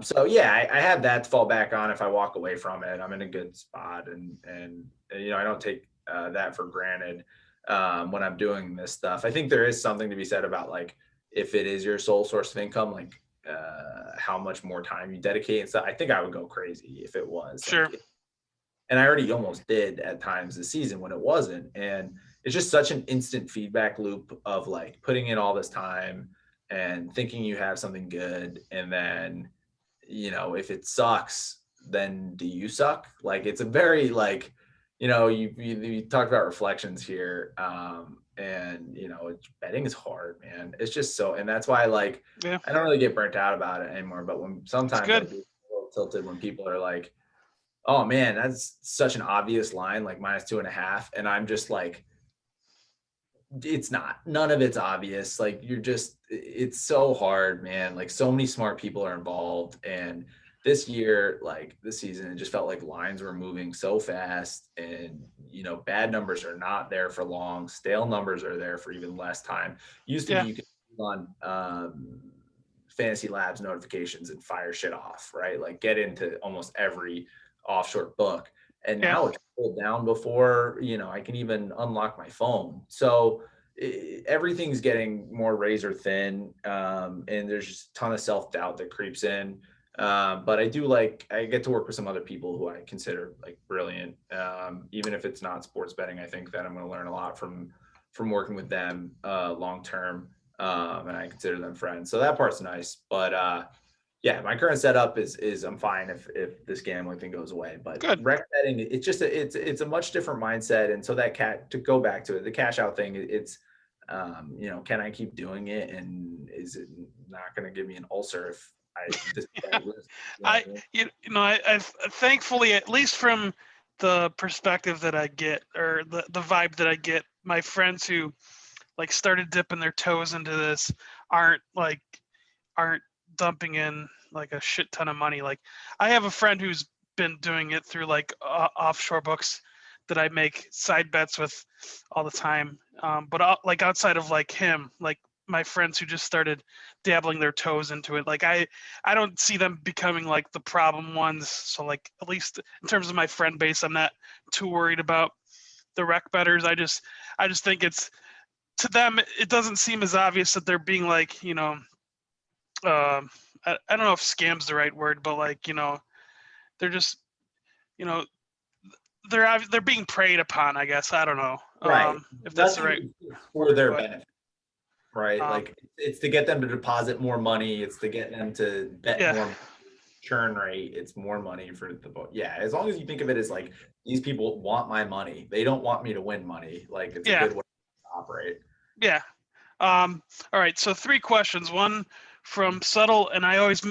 So yeah, I have that to fall back on if I walk away from it. I'm in a good spot, and I don't take that for granted when I'm doing this stuff. I think there is something to be said about like if it is your sole source of income, like how much more time you dedicate and stuff. I think I would go crazy if it was Sure. and I already almost did at times this season when it wasn't. And it's just such an instant feedback loop of like putting in all this time and thinking you have something good. And then, if it sucks, then do you suck? Like it's a very like, you talked about reflections here. And betting is hard, man. It's just so, and that's why like Yeah, I don't really get burnt out about it anymore. But when it's sometimes I good. do get a little tilted when people are like, oh man, that's such an obvious line, like -2.5. And I'm just like, it's not, none of it's obvious. Like it's so hard, man. Like so many smart people are involved. And this year, like this season, it just felt like lines were moving so fast and, bad numbers are not there for long. Stale numbers are there for even less time. Used to be Yeah, you could on Fantasy Labs notifications and fire shit off, right? Like get into almost every offshore book. And yeah, now it's pulled down before, I can even unlock my phone. So everything's getting more razor thin. And there's just a ton of self-doubt that creeps in. But I get to work with some other people who I consider like brilliant. Even if it's not sports betting, I think that I'm going to learn a lot from working with them long term. And I consider them friends. So that part's nice. But yeah, my current setup is I'm fine if this gambling thing goes away. But good. rec betting, it's just it's a much different mindset. And so to go back to it, the cash out thing, it's can I keep doing it? And is it not going to give me an ulcer if I this I I thankfully, at least from the perspective that I get, or the vibe that I get, my friends who like started dipping their toes into this aren't like aren't dumping in like a shit ton of money. Like I have a friend who's been doing it through like offshore books that I make side bets with all the time. But like outside of like him, like my friends who just started dabbling their toes into it, like I don't see them becoming like the problem ones. So like at least in terms of my friend base, I'm not too worried about the rec betters. I just think it's to them it doesn't seem as obvious that they're being like um, I don't know if scam's the right word, but like they're just you know they're being preyed upon. I guess I don't know right. if that's the right Nothing is for word, their but benefit, right? um, Like it's to get them to deposit more money. It's to get them to bet yeah, more. churn rate, it's more money for the book. Yeah, as long as you think of it as like these people want my money, they don't want me to win money. Like it's a Yeah. good way to operate. Yeah. All right. So 3 questions. One from Subtle, and I always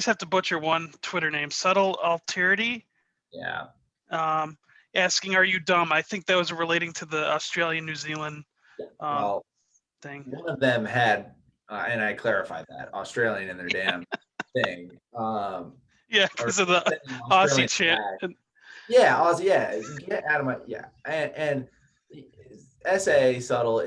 have to butcher one Twitter name. Subtle Alterity. Yeah. Asking, "Are you dumb?" I think that was relating to the Australian New Zealand Well, thing. one of them had, and I clarified that Australian in their damn thing. Yeah, Or because of the Aussie Australian chant. flag. Yeah, Aussie. Yeah, get out of my. Yeah, and SA Subtle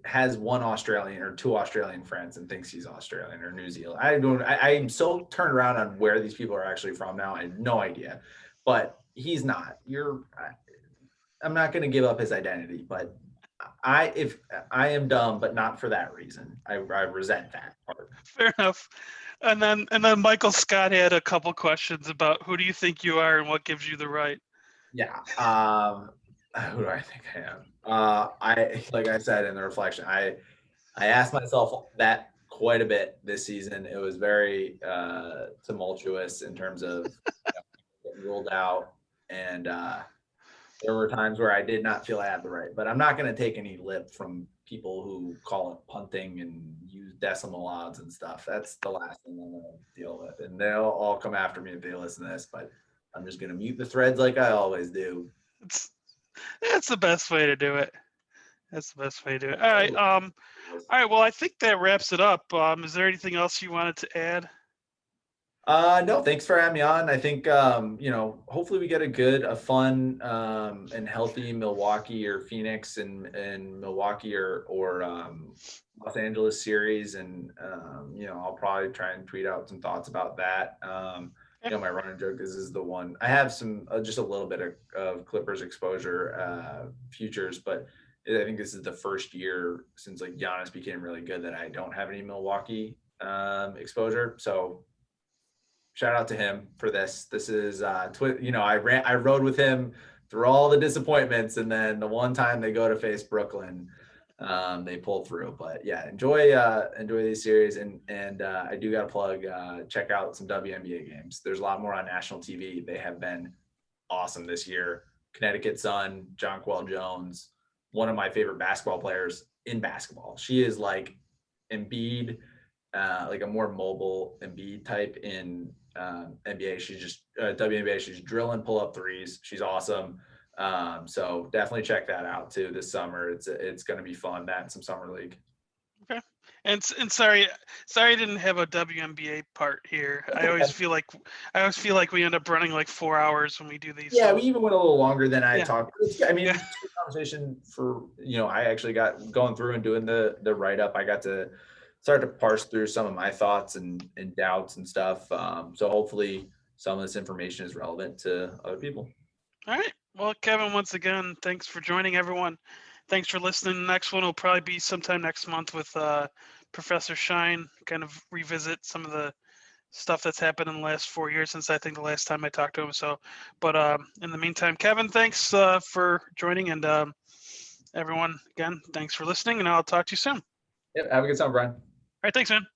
has one Australian or 2 Australian friends and thinks he's Australian or New Zealand. I don't. I'm so turned around on where these people are actually from now. I have no idea, but he's not. I'm not going to give up his identity, but if I am dumb, but not for that reason. I resent that part. Fair enough. And then Michael Scott had a couple questions about who do you think you are and what gives you the right. Yeah. Who do I think I am? Like I said in the reflection, I asked myself that quite a bit this season. It was very tumultuous in terms of getting ruled out, and there were times where I did not feel I had the right. But I'm not going to take any lip from people who call it punting and use decimal odds and stuff. That's the last thing I'm going to deal with, and they'll all come after me if they listen to this. But I'm just going to mute the threads like I always do. That's the best way to do it. That's the best way to do it. All right. All right. Well, I think that wraps it up. Is there anything else you wanted to add? No, thanks for having me on. I think hopefully we get a fun and healthy Milwaukee or Phoenix and Milwaukee or Los Angeles series, and I'll probably try and tweet out some thoughts about that. My running joke is the one I have some just a little bit of Clippers exposure futures, but I think this is the first year since like Giannis became really good that I don't have any Milwaukee exposure. So shout out to him for this. This is I rode with him through all the disappointments, and then the one time they go to face Brooklyn, they pull through. But yeah, enjoy these series, and I do got to plug check out some WNBA games. There's a lot more on national TV. They have been awesome this year. Connecticut Sun, Jonquel Jones, one of my favorite basketball players in basketball. She is like Embiid, like a more mobile Embiid type in NBA. She's just WNBA. She's drilling pull-up threes. She's awesome. So definitely check that out too this summer. It's going to be fun. That and some summer league. Okay. And sorry I didn't have a WNBA part here. I always feel like we end up running like 4 hours when we do these. Yeah, so. we even went a little longer than I Yeah. talked. I mean, it's a conversation for I actually got going through and doing the write up. I got to start to parse through some of my thoughts and doubts and stuff. So hopefully some of this information is relevant to other people. All right. Well, Kevin, once again, thanks for joining, everyone. Thanks for listening. The next one will probably be sometime next month with Professor Shine, kind of revisit some of the stuff that's happened in the last 4 years since I think the last time I talked to him. So, but in the meantime, Kevin, thanks for joining, and everyone, again, thanks for listening, and I'll talk to you soon. Yep. Have a good summer, Brian. All right. Thanks, man.